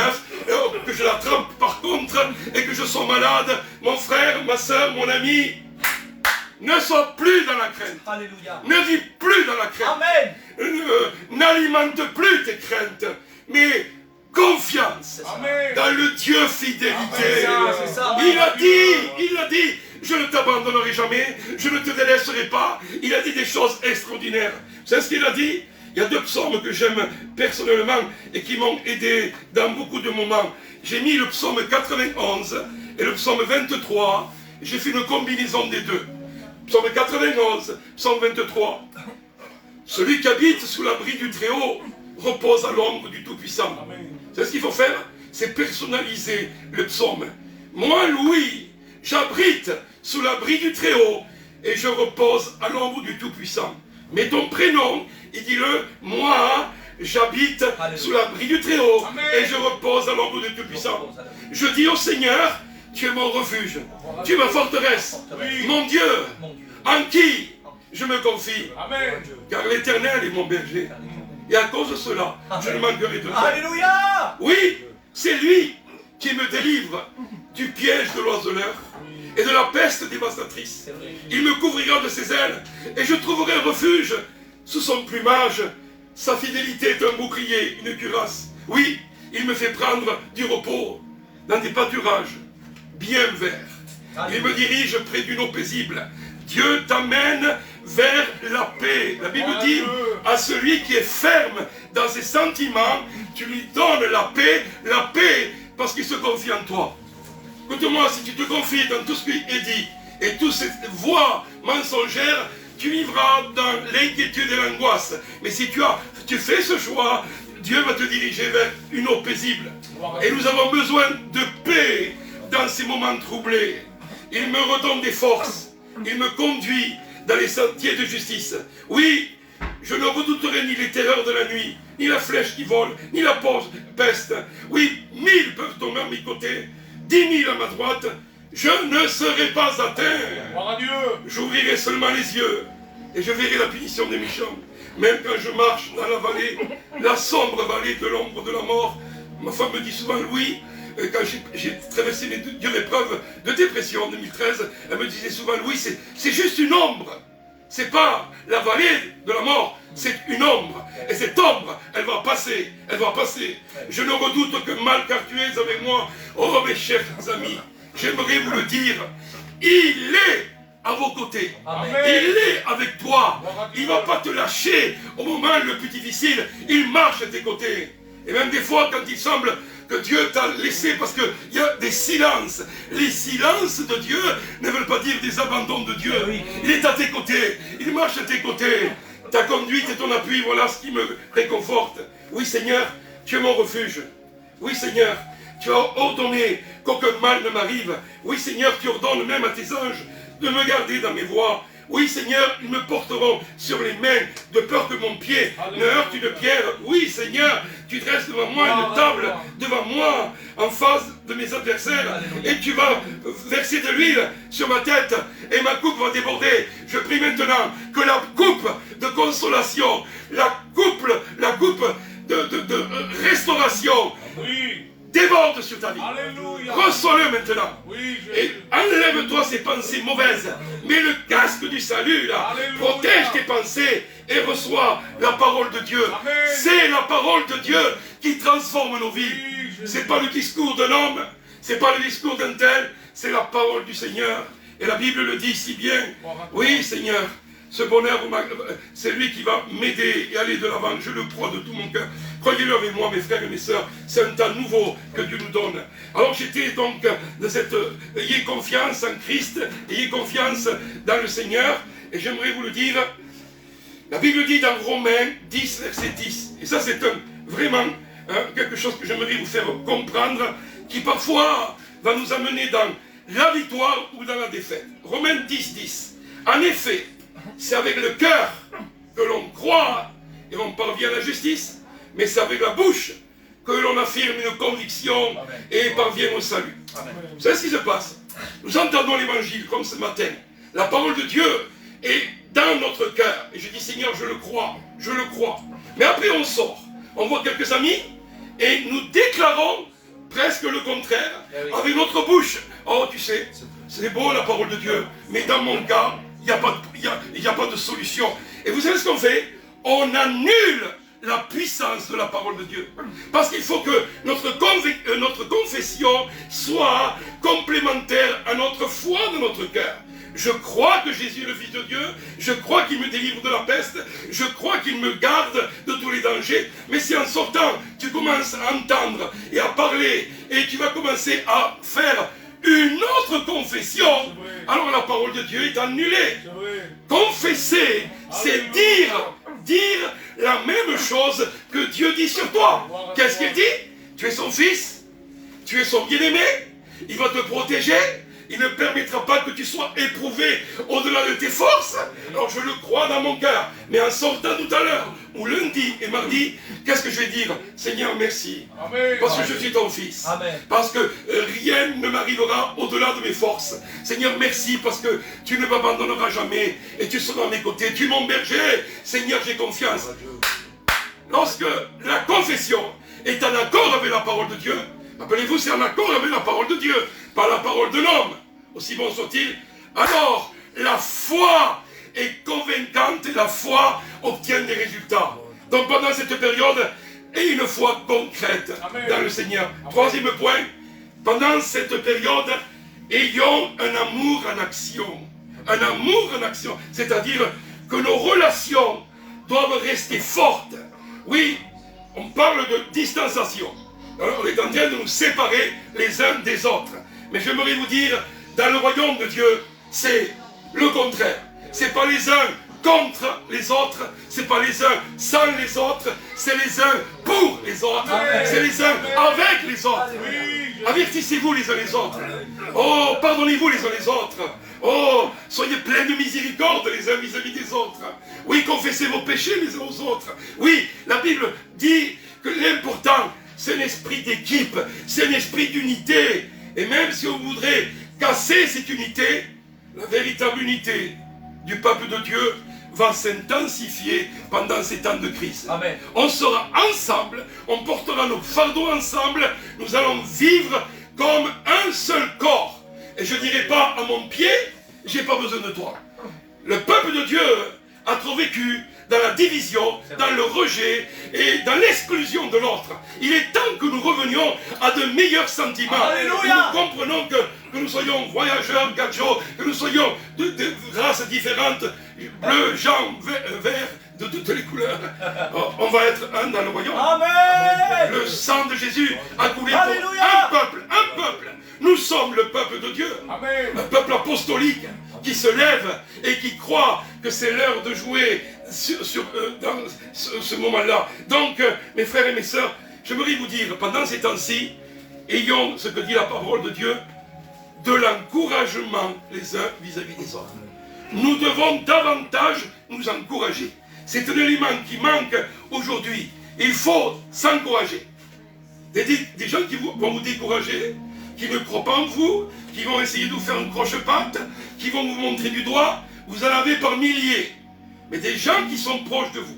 que je l'attrape par contre, et que je sois malade. Mon frère, ma soeur, mon ami, ne sois plus dans la crainte. Alléluia. Ne vis plus dans la crainte. Amen. N'alimente plus tes craintes, mais confiance Amen. dans le Dieu fidélité. C'est ça. Il a dit, je ne t'abandonnerai jamais, je ne te délaisserai pas. Il a dit des choses extraordinaires. C'est ce qu'il a dit. Il y a deux psaumes que j'aime personnellement et qui m'ont aidé dans beaucoup de moments. J'ai mis le psaume 91 et le psaume 23. J'ai fait une combinaison des deux. Psaume 91, psaume 23. Celui qui habite sous l'abri du Très-Haut repose à l'ombre du Tout-Puissant. C'est ce qu'il faut faire, c'est personnaliser le psaume. Moi, Louis, j'abrite sous l'abri du Très-Haut et je repose à l'ombre du Tout-Puissant. Mais ton prénom, il dit-le, moi, j'habite sous l'abri du Très-Haut Amen. et je repose à l'ombre du Tout-Puissant. Je dis au Seigneur, tu es mon refuge, tu es ma forteresse, Oui. mon Dieu, Mon Dieu. en qui je me confie. Amen. Car l'Éternel est mon berger. Et à cause de cela, je ne manquerai de rien. Alléluia. Oui, c'est lui qui me délivre du piège de l'oiseleur et de la peste dévastatrice. C'est vrai. Il me couvrira de ses ailes et je trouverai refuge sous son plumage. Sa fidélité est un bouclier, une cuirasse. Oui, il me fait prendre du repos dans des pâturages bien verts. Il me dirige près d'une eau paisible. Dieu t'amène vers la paix. La Bible dit à celui qui est ferme dans ses sentiments, tu lui donnes la paix parce qu'il se confie en toi. Écoute-moi, si tu te confies dans tout ce qui est dit et toutes ces voix mensongères, tu vivras dans l'inquiétude et l'angoisse. Mais si tu fais ce choix, Dieu va te diriger vers une eau paisible. Et nous avons besoin de paix dans ces moments troublés. Il me redonne des forces. Il me conduit dans les sentiers de justice. Oui, je ne redouterai ni les terreurs de la nuit, ni la flèche qui vole, ni la peste. Oui, 1000 peuvent tomber à mes côtés, 10 000 à ma droite. Je ne serai pas atteint. Gloire à Dieu. J'ouvrirai seulement les yeux et je verrai la punition des méchants. Même quand je marche dans la vallée, la sombre vallée de l'ombre de la mort, ma femme me dit souvent, Louis, quand j'ai traversé mes dures épreuves de dépression en 2013, elle me disait souvent, Louis, c'est juste une ombre. C'est pas la vallée de la mort, c'est une ombre. Et cette ombre, elle va passer, elle va passer. Je ne redoute que mal car tu es avec moi. Oh mes chers amis, j'aimerais vous le dire, il est à vos côtés. Amen. Il est avec toi. Il ne va pas te lâcher au moment le plus difficile. Il marche à tes côtés. Et même des fois, quand il semble que Dieu t'a laissé, parce qu'il y a des silences. Les silences de Dieu ne veulent pas dire des abandons de Dieu. Il est à tes côtés. Il marche à tes côtés. Ta conduite et ton appui, voilà ce qui me réconforte. Oui, Seigneur, tu es mon refuge. Oui, Seigneur, tu as ordonné qu'aucun mal ne m'arrive. Oui, Seigneur, tu ordonnes même à tes anges de me garder dans mes voies. Oui, Seigneur, ils me porteront sur les mains de peur que mon pied ne heurte une pierre. Oui, Seigneur, tu dresses devant moi une table, devant moi, en face de mes adversaires. Et tu vas verser de l'huile sur ma tête et ma coupe va déborder. Je prie maintenant que la coupe de consolation, la coupe de restauration, Oui. déborde sur ta vie. Alléluia. Reçois-le maintenant. Oui, Et Jésus. enlève-toi ces pensées mauvaises. Mets le casque du salut là. Alléluia. Protège tes pensées et reçois la parole de Dieu. Amen. C'est la parole de Dieu qui transforme nos vies. Oui, Jésus. C'est pas le discours d'un homme, c'est pas le discours d'un tel, c'est la parole du Seigneur. Et la Bible le dit si bien. Oui, Seigneur, ce bonheur, c'est lui qui va m'aider et aller de l'avant. Je le crois de tout mon cœur. Croyez-le avec moi, mes frères et mes sœurs, c'est un temps nouveau que Dieu nous donne. Alors j'étais donc de cette... ayez confiance en Christ, ayez confiance dans le Seigneur. Et j'aimerais vous le dire, la Bible dit dans Romains 10, verset 10. Et ça c'est vraiment quelque chose que j'aimerais vous faire comprendre, qui parfois va nous amener dans la victoire ou dans la défaite. Romains 10, 10. En effet, c'est avec le cœur que l'on croit et l'on parvient à la justice, mais c'est avec la bouche que l'on affirme une conviction et parvient au salut. Amen. Vous savez ce qui se passe? Nous entendons l'évangile comme ce matin. La parole de Dieu est dans notre cœur. Et je dis, Seigneur, je le crois, je le crois. Mais après on sort, on voit quelques amis et nous déclarons presque le contraire avec notre bouche. Oh, tu sais, c'est beau la parole de Dieu, mais dans mon cas, il n'y a pas de solution. Et vous savez ce qu'on fait? On annule la puissance de la parole de Dieu. Parce qu'il faut que notre confession soit complémentaire à notre foi de notre cœur. Je crois que Jésus est le Fils de Dieu, je crois qu'il me délivre de la peste, je crois qu'il me garde de tous les dangers. Mais si en sortant, tu commences à entendre et à parler, et tu vas commencer à faire une autre confession, alors la parole de Dieu est annulée. Confesser, c'est dire la même chose que Dieu dit sur toi. Qu'est-ce qu'il dit? Tu es son fils, tu es son bien-aimé, il va te protéger, il ne permettra pas que tu sois éprouvé au-delà de tes forces. Alors je le crois dans mon cœur. Mais en sortant tout à l'heure, ou lundi et mardi, qu'est-ce que je vais dire? Seigneur, merci. Amen. Parce que je suis ton fils. Amen. Parce que rien ne m'arrivera au-delà de mes forces. Seigneur, merci parce que tu ne m'abandonneras jamais et tu seras à mes côtés. Tu es mon berger. Seigneur, j'ai confiance. Lorsque la confession est en accord avec la parole de Dieu, rappelez-vous, c'est en accord avec la parole de Dieu, pas la parole de l'homme, aussi bon soit-il, alors la foi est convaincante et la foi obtient des résultats. Donc pendant cette période, aie une foi concrète dans le Seigneur. Troisième point, pendant cette période, ayons un amour en action. Un amour en action, c'est-à-dire que nos relations doivent rester fortes. Oui, on parle de distanciation. On est en train de nous séparer les uns des autres. Mais j'aimerais vous dire, dans le royaume de Dieu, c'est le contraire. C'est pas les uns contre les autres, c'est pas les uns sans les autres, c'est les uns pour les autres, c'est les uns avec les autres. Avertissez-vous les uns les autres. Oh, pardonnez-vous les uns les autres. Oh, soyez pleins de miséricorde les uns vis-à-vis des autres. Oui, confessez vos péchés les uns aux autres. Oui, la Bible dit que l'important, c'est un esprit d'équipe, c'est un esprit d'unité. Et même si on voudrait casser cette unité, la véritable unité du peuple de Dieu va s'intensifier pendant ces temps de crise. Amen. On sera ensemble, on portera nos fardeaux ensemble, nous allons vivre comme un seul corps. Et je ne dirai pas à mon pied, j'ai pas besoin de toi. Le peuple de Dieu a trop vécu dans la division, dans le rejet et dans l'exclusion de l'autre. Il est temps que nous revenions à de meilleurs sentiments. Alléluia. Nous comprenons que nous soyons voyageurs, gadjo, que nous soyons de races différentes, bleu, jaune, vert, de toutes les couleurs. On va être un dans le royaume. Amen. Le sang de Jésus a coulé pour Alléluia. un peuple. Nous sommes le peuple de Dieu. Amen. Un peuple apostolique qui se lève et qui croit que c'est l'heure de jouer dans ce moment-là. Donc, mes frères et mes sœurs, j'aimerais vous dire, pendant ces temps-ci, ayons ce que dit la parole de Dieu, de l'encouragement les uns vis-à-vis des autres. Nous devons davantage nous encourager. C'est un élément qui manque aujourd'hui. Il faut s'encourager. Des gens qui vont vous décourager, qui ne croient pas en vous, qui vont essayer de vous faire une croche-patte, qui vont vous montrer du doigt, vous en avez par milliers. Mais des gens qui sont proches de vous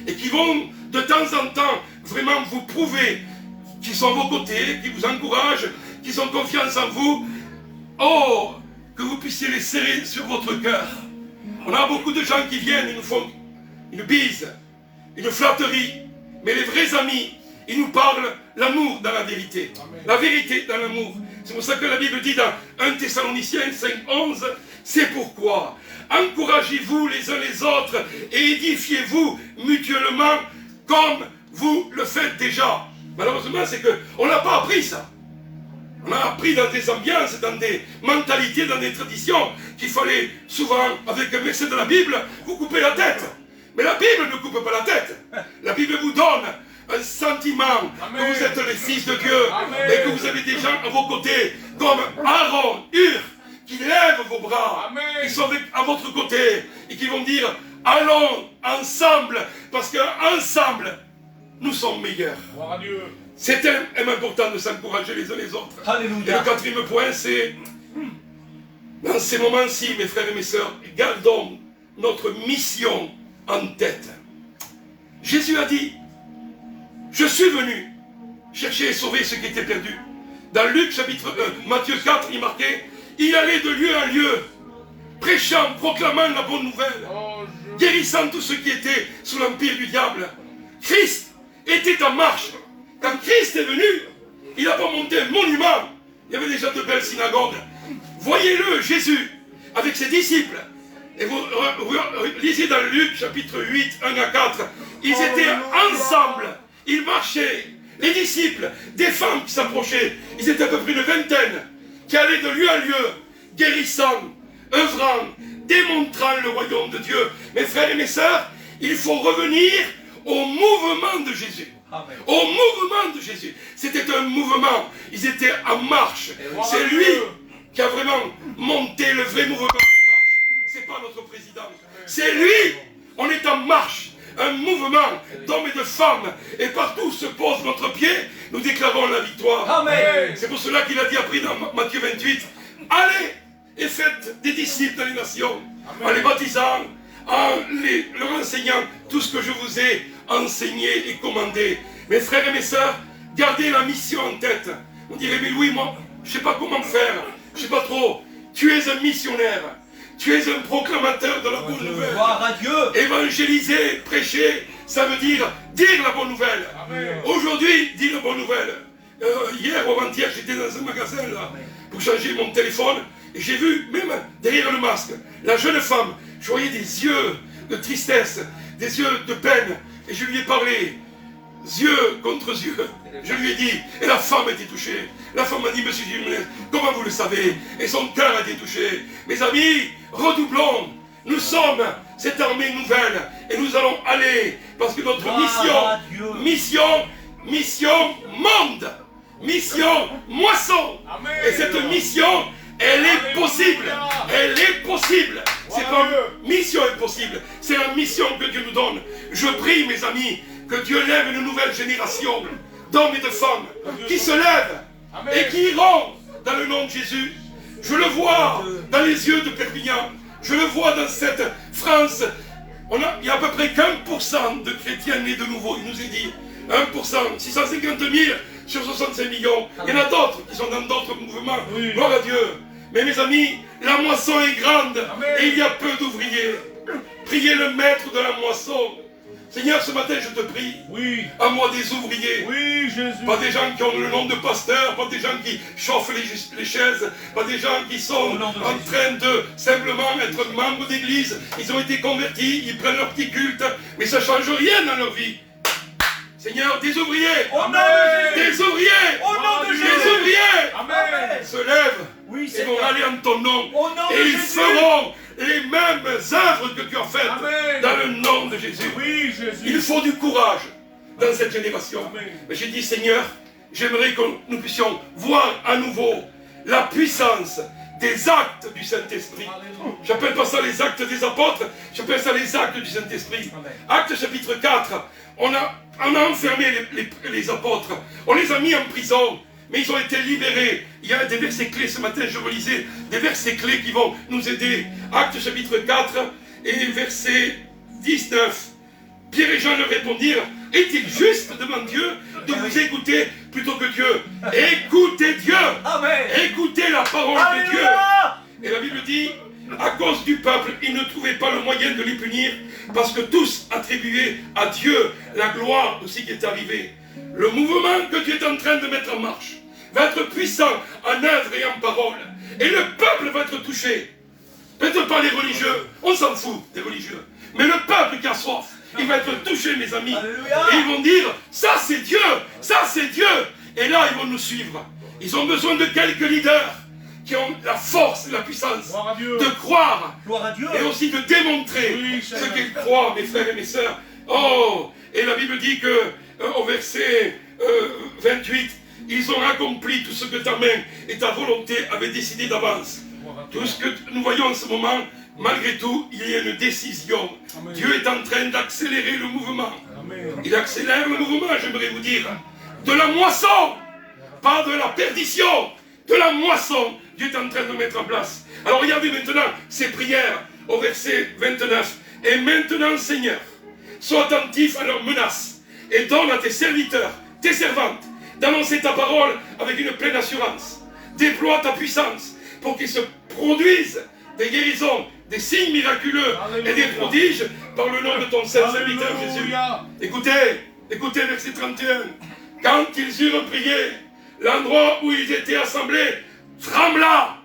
et qui vont de temps en temps vraiment vous prouver qu'ils sont à vos côtés, qui vous encouragent, qu'ils ont confiance en vous. Oh, que vous puissiez les serrer sur votre cœur. On a beaucoup de gens qui viennent et nous font une bise, une flatterie. Mais les vrais amis, ils nous parlent l'amour dans la vérité. Amen. La vérité dans l'amour. C'est pour ça que la Bible dit dans 1 Thessaloniciens 5:11, c'est pourquoi encouragez-vous les uns les autres et édifiez-vous mutuellement comme vous le faites déjà. Malheureusement, c'est qu'on n'a pas appris ça. On a appris dans des ambiances, dans des mentalités, dans des traditions, qu'il fallait souvent, avec un verset de la Bible, vous couper la tête. Mais la Bible ne coupe pas la tête. La Bible vous donne un sentiment. Amen. Que vous êtes les fils de Dieu. Amen. Et que vous avez des gens à vos côtés, comme Aaron, Hur, qui lèvent vos bras, Amen. Qui sont à votre côté, et qui vont dire, allons ensemble, parce qu'ensemble, nous sommes meilleurs. Gloire à Dieu. C'est tellement important de s'encourager les uns les autres. Alléluia. Et le quatrième point, c'est, dans ces moments-ci, mes frères et mes sœurs, gardons notre mission en tête. Jésus a dit, je suis venu chercher et sauver ce qui était perdu. Dans Luc chapitre 1, Matthieu 4, il marquait, il allait de lieu en lieu, prêchant, proclamant la bonne nouvelle, guérissant tous ceux qui étaient sous l'empire du diable. Christ était en marche. Quand Christ est venu, il n'a pas monté un monument. Il y avait déjà de belles synagogues. Voyez-le, Jésus, avec ses disciples. Et vous lisez dans Luc, chapitre 8, 1 à 4. Ils étaient ensemble. Ils marchaient. Les disciples, des femmes qui s'approchaient. Ils étaient à peu près une vingtaine. Qui allaient de lieu en lieu, guérissant, œuvrant, démontrant le royaume de Dieu. Mes frères et mes sœurs, il faut revenir au mouvement de Jésus. Amen. Au mouvement de Jésus. C'était un mouvement. Ils étaient en marche. C'est lui qui a vraiment monté le vrai mouvement en marche. C'est pas notre président. C'est lui. On est en marche. Un mouvement d'hommes et de femmes. Et partout où se pose notre pied, nous déclarons la victoire. Amen. C'est pour cela qu'il a dit après dans Matthieu 28, allez et faites des disciples dans les nations, en les baptisant, en leur enseignant tout ce que je vous ai enseigné et commandé. Mes frères et mes sœurs, gardez la mission en tête. On dirait, mais oui, moi, je ne sais pas comment faire, je ne sais pas trop. Tu es un missionnaire, tu es un proclamateur de la bonne nouvelle. Gloire à Dieu. Évangéliser, prêcher, ça veut dire la bonne nouvelle. Aujourd'hui, dire la bonne nouvelle. Hier ou avant-hier, j'étais dans un magasin là, pour changer mon téléphone, et j'ai vu, même derrière le masque, la jeune femme, je voyais des yeux de tristesse, des yeux de peine, et je lui ai parlé, yeux contre yeux. Je lui ai dit, et la femme a été touchée. La femme m'a dit, monsieur Jimenez, comment vous le savez? Et son cœur a été touché. Mes amis, redoublons. Nous sommes cette armée nouvelle, et nous allons aller, parce que notre mission monde, mission moisson. Amen. Et cette mission, elle est possible. Elle est possible. C'est pas une mission impossible. C'est la mission que Dieu nous donne. Je prie, mes amis, que Dieu lève une nouvelle génération d'hommes et de femmes qui se lèvent et qui iront dans le nom de Jésus. Je le vois dans les yeux de Perpignan. Je le vois dans cette France. Il y a à peu près qu'1% de chrétiens nés de nouveau. Il nous est dit 1%, 650 000 sur 65 millions. Il y en a d'autres qui sont dans d'autres mouvements. Gloire à Dieu. Mais mes amis, la moisson est grande et il y a peu d'ouvriers. Priez le maître de la moisson. Seigneur, ce matin, je te prie, à moi des ouvriers, Jésus. pas des gens qui ont le nom de pasteur, pas des gens qui chauffent les chaises, pas des gens qui sont en train de simplement être membres d'église. Ils ont été convertis, ils prennent leur petit culte, mais ça ne change rien dans leur vie. Seigneur, des ouvriers, des ouvriers, des ouvriers, se lèvent et vont aller en ton nom, et ils feront les mêmes œuvres que tu as faites dans le nom de Jésus. Il faut du courage dans cette génération. Mais j'ai dit, Seigneur, j'aimerais que nous puissions voir à nouveau la puissance des actes du Saint-Esprit. J'appelle pas ça les actes des apôtres, j'appelle ça les actes du Saint-Esprit. Acte chapitre 4, on a enfermé les apôtres, on les a mis en prison, mais ils ont été libérés. Il y a des versets clés, ce matin je relisais des versets clés qui vont nous aider. Acte chapitre 4 et verset 19. Pierre et Jean leur répondirent, est-il juste devant Dieu de vous écouter plutôt que Dieu? Écoutez Dieu. Écoutez la parole de Dieu. Et la Bible dit, à cause du peuple, ils ne trouvaient pas le moyen de les punir, parce que tous attribuaient à Dieu la gloire de ce qui est arrivé. Le mouvement que Dieu est en train de mettre en marche va être puissant en œuvre et en parole. Et le peuple va être touché. Peut-être pas les religieux, on s'en fout des religieux. Mais le peuple qui a soif, il va être touché, mes amis. Alléluia. Et ils vont dire, ça c'est Dieu, ça c'est Dieu. Et là, ils vont nous suivre. Ils ont besoin de quelques leaders qui ont la force et la puissance de croire et aussi de démontrer ce qu'ils croient, mes frères et mes sœurs. Oh, et la Bible dit que au verset 28, ils ont accompli tout ce que ta main et ta volonté avaient décidé d'avance. Tout ce que nous voyons en ce moment, malgré tout, il y a une décision. Amen. Dieu est en train d'accélérer le mouvement. Amen. Il accélère le mouvement, j'aimerais vous dire, de la moisson, pas de la perdition, de la moisson. Dieu est en train de mettre en place. Alors regardez maintenant ces prières au verset 29. Et maintenant, Seigneur, sois attentif à leurs menaces et donne à tes serviteurs, tes servantes, d'annoncer ta parole avec une pleine assurance. Déploie ta puissance pour qu'ils se produisent des guérisons, des signes miraculeux et des prodiges par le nom de ton saint serviteur Jésus. Écoutez verset 31. Quand ils eurent prié, l'endroit où ils étaient assemblés trembla.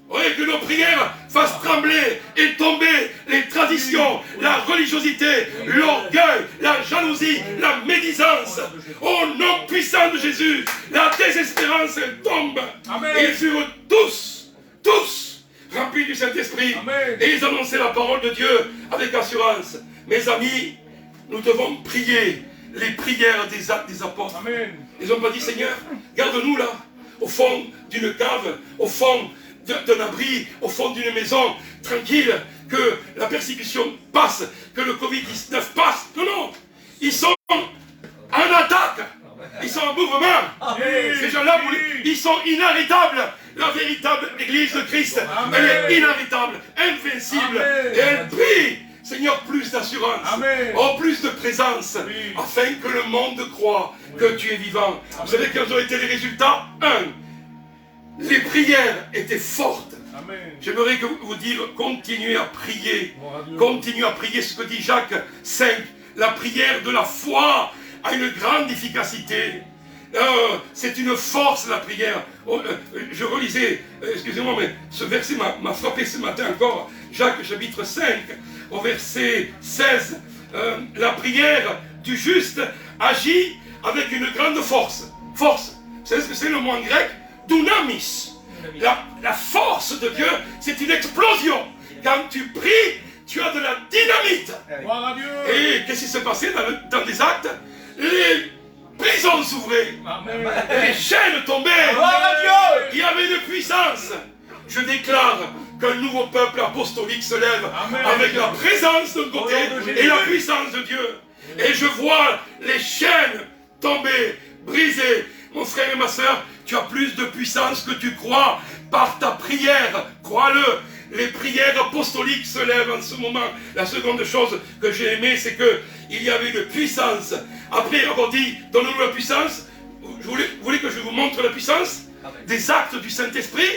Oui, que nos prières fassent trembler et tomber les traditions, la religiosité, l'orgueil, la jalousie, la médisance. Au nom puissant de Jésus, la désespérance tombe. Amen. Et ils furent tous remplis du Saint-Esprit. Et ils annonçaient la parole de Dieu avec assurance. Mes amis, nous devons prier les prières des actes des apôtres. Amen. Ils n'ont pas dit, Seigneur, garde-nous là, au fond d'une cave, au fond d'un abri au fond d'une maison, tranquille, que la persécution passe, que le Covid-19 passe. Non, non, ils sont en attaque, ils sont en mouvement. Ces gens-là, ils sont inarrêtables. La véritable Église de Christ, elle est inarrêtable, invincible, et elle prie. Seigneur, plus d'assurance, oh, plus de présence, afin que le monde croie que tu es vivant. Vous savez quels ont été les résultats? 1. Les prières étaient fortes. J'aimerais vous dire, continuez à prier. Continuez à prier ce que dit Jacques 5. La prière de la foi a une grande efficacité. C'est une force, la prière. Je relisais, excusez-moi, mais ce verset m'a frappé ce matin encore. Jacques chapitre 5, au verset 16. La prière du juste agit avec une grande force. Force, vous savez ce que c'est le mot en grec? Dunamis. La force de Dieu, c'est une explosion. Quand tu pries, tu as de la dynamite. Et qu'est-ce qui s'est passé dans les actes? Les prisons s'ouvraient. Les chaînes tombaient. Il y avait une puissance. Je déclare qu'un nouveau peuple apostolique se lève avec la présence d'un côté et la puissance de Dieu. Et je vois les chaînes tomber, briser. Mon frère et ma soeur, tu as plus de puissance que tu crois par ta prière. Crois-le. Les prières apostoliques se lèvent en ce moment. La seconde chose que j'ai aimée, c'est qu'il y avait une puissance. Après avoir dit, donne-nous la puissance, vous voulez que je vous montre la puissance des actes du Saint-Esprit?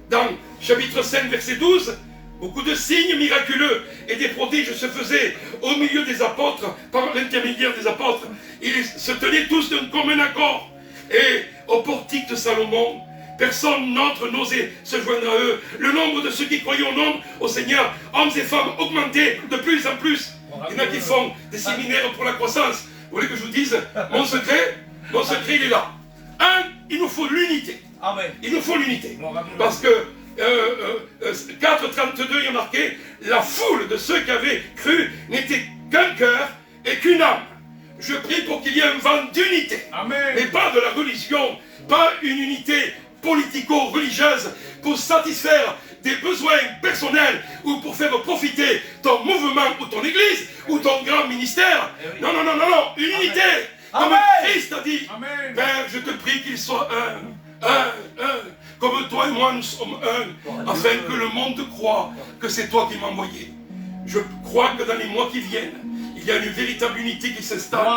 Dans chapitre 5, verset 12, beaucoup de signes miraculeux et des prodiges se faisaient au milieu des apôtres, par l'intermédiaire des apôtres. Ils se tenaient tous d'un commun accord. Et au portique de Salomon, personne n'autre n'osait se joindre à eux. Le nombre de ceux qui croyaient au Seigneur, hommes et femmes, augmentait de plus en plus. Il y en a qui font des séminaires pour la croissance. Vous voulez que je vous dise, mon secret, il est là. Il nous faut l'unité. Il nous faut l'unité. Parce que 4.32, il y a marqué, la foule de ceux qui avaient cru n'était qu'un cœur et qu'une âme. Je prie pour qu'il y ait un vent d'unité, mais pas de la religion, pas une unité politico-religieuse pour satisfaire des besoins personnels ou pour faire profiter ton mouvement ou ton église ou ton grand ministère. Non, non, non, non, non, une unité, comme Christ a dit. Père, je te prie qu'il soit un, comme toi et moi nous sommes un, afin que le monde croie que c'est toi qui m'as envoyé. Je crois que dans les mois qui viennent, il y a une véritable unité qui s'installe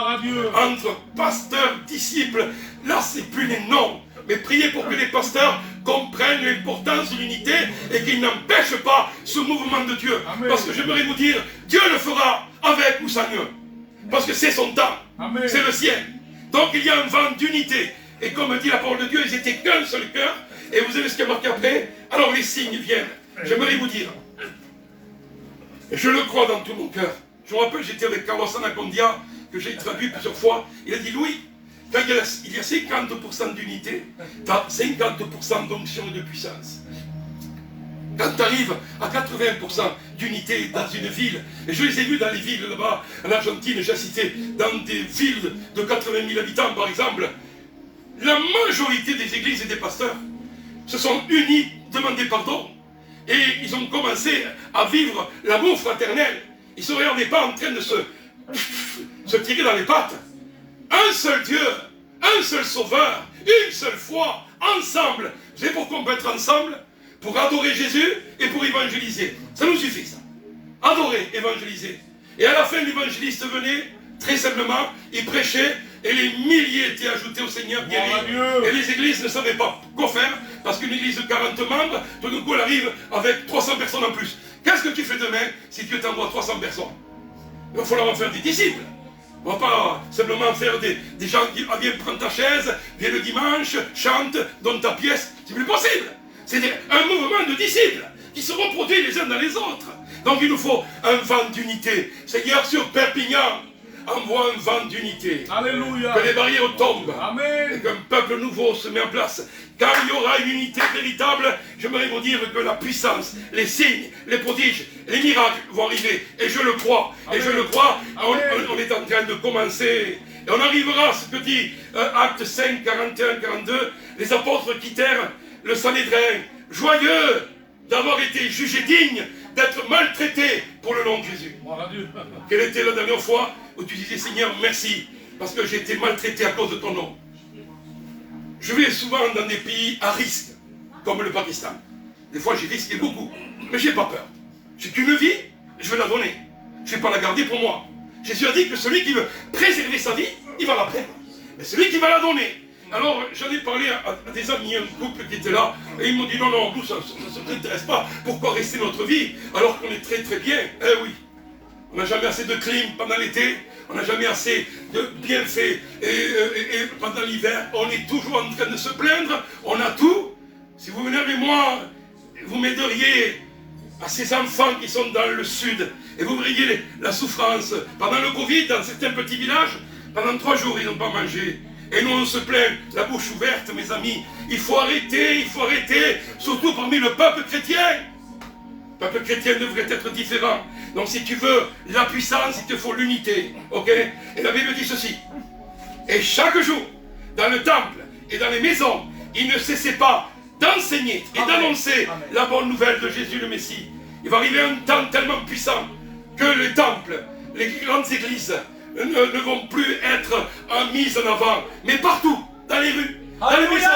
entre pasteurs, disciples. Là, c'est plus les noms, mais priez pour que les pasteurs comprennent l'importance de l'unité et qu'ils n'empêchent pas ce mouvement de Dieu. Parce que j'aimerais vous dire, Dieu le fera avec ou sans eux. Parce que c'est son temps, c'est le sien. Donc il y a un vent d'unité. Et comme dit la parole de Dieu, ils étaient qu'un seul cœur. Et vous avez ce qui est marqué après. Alors les signes viennent. J'aimerais vous dire, et je le crois dans tout mon cœur. Je me rappelle, j'étais avec Carlos Anacondia, que j'ai traduit plusieurs fois. Il a dit, Louis, quand il y a 50% d'unité, tu as 50% d'onction et de puissance. Quand tu arrives à 80% d'unité dans une ville, et je les ai vus dans les villes là-bas, en Argentine, j'ai cité, dans des villes de 80 000 habitants par exemple, la majorité des églises et des pasteurs se sont unis, demandé pardon, et ils ont commencé à vivre l'amour fraternel. Ils ne se regardaient pas en train de se tirer dans les pattes. Un seul Dieu, un seul Sauveur, une seule foi, ensemble. Vous savez pourquoi on peut être ensemble? Pour adorer Jésus et pour évangéliser. Ça nous suffit, ça. Adorer, évangéliser. Et à la fin, l'évangéliste venait, très simplement, il prêchait, et les milliers étaient ajoutés au Seigneur guéri. Et les églises ne savaient pas quoi faire, parce qu'une église de 40 membres, tout d'un coup, elle arrive avec 300 personnes en plus. Qu'est-ce que tu fais demain si Dieu t'envoie 300 personnes? Il va falloir en faire des disciples. On ne va pas simplement faire des gens qui viennent prendre ta chaise, viennent le dimanche, chantent, donnent ta pièce. C'est plus possible. C'est un mouvement de disciples qui se reproduisent les uns dans les autres. Donc il nous faut un vent d'unité. Seigneur, sur Perpignan, envoie un vent d'unité. Alléluia. Que les barrières tombent. Amen. Et qu'un peuple nouveau se met en place. Car il y aura une unité véritable. J'aimerais vous dire que la puissance, les signes, les prodiges, les miracles vont arriver. Et je le crois. Amen. Et je le crois. On est en train de commencer. Et on arrivera à ce que dit Actes 5, 41, 42. Les apôtres quittèrent le Sanhédrin, joyeux d'avoir été jugé digne d'être maltraité pour le nom de Jésus. Gloire à Dieu. Quelle était la dernière fois où tu disais Seigneur merci parce que j'ai été maltraité à cause de ton nom? Je vais souvent dans des pays à risque comme le Pakistan. Des fois j'ai risqué beaucoup, mais j'ai pas peur. J'ai qu'une vie, je vais la donner. Je ne vais pas la garder pour moi. Jésus a dit que celui qui veut préserver sa vie, il va la perdre. Mais celui qui va la donner. Alors j'en ai parlé à des amis, un couple qui était là, et ils m'ont dit non, nous ça ne t'intéresse pas, pourquoi rester notre vie alors qu'on est très très bien? Eh oui, on n'a jamais assez de clim pendant l'été, on n'a jamais assez de bienfaits, et pendant l'hiver, on est toujours en train de se plaindre, on a tout. Si vous venez avec moi, vous m'aideriez à ces enfants qui sont dans le sud, et vous verriez la souffrance. Pendant le Covid, dans certains petits villages, pendant 3 jours, ils n'ont pas mangé. Et nous, on se plaint, la bouche ouverte, mes amis. Il faut arrêter, surtout parmi le peuple chrétien. Le peuple chrétien devrait être différent. Donc si tu veux la puissance, il te faut l'unité. Ok? Et la Bible dit ceci. Et chaque jour, dans le temple et dans les maisons, il ne cessait pas d'enseigner et d'annoncer la bonne nouvelle de Jésus le Messie. Il va arriver un temps tellement puissant que les temples, les grandes églises ne vont plus être mises en avant, mais partout, dans les rues, dans les maisons,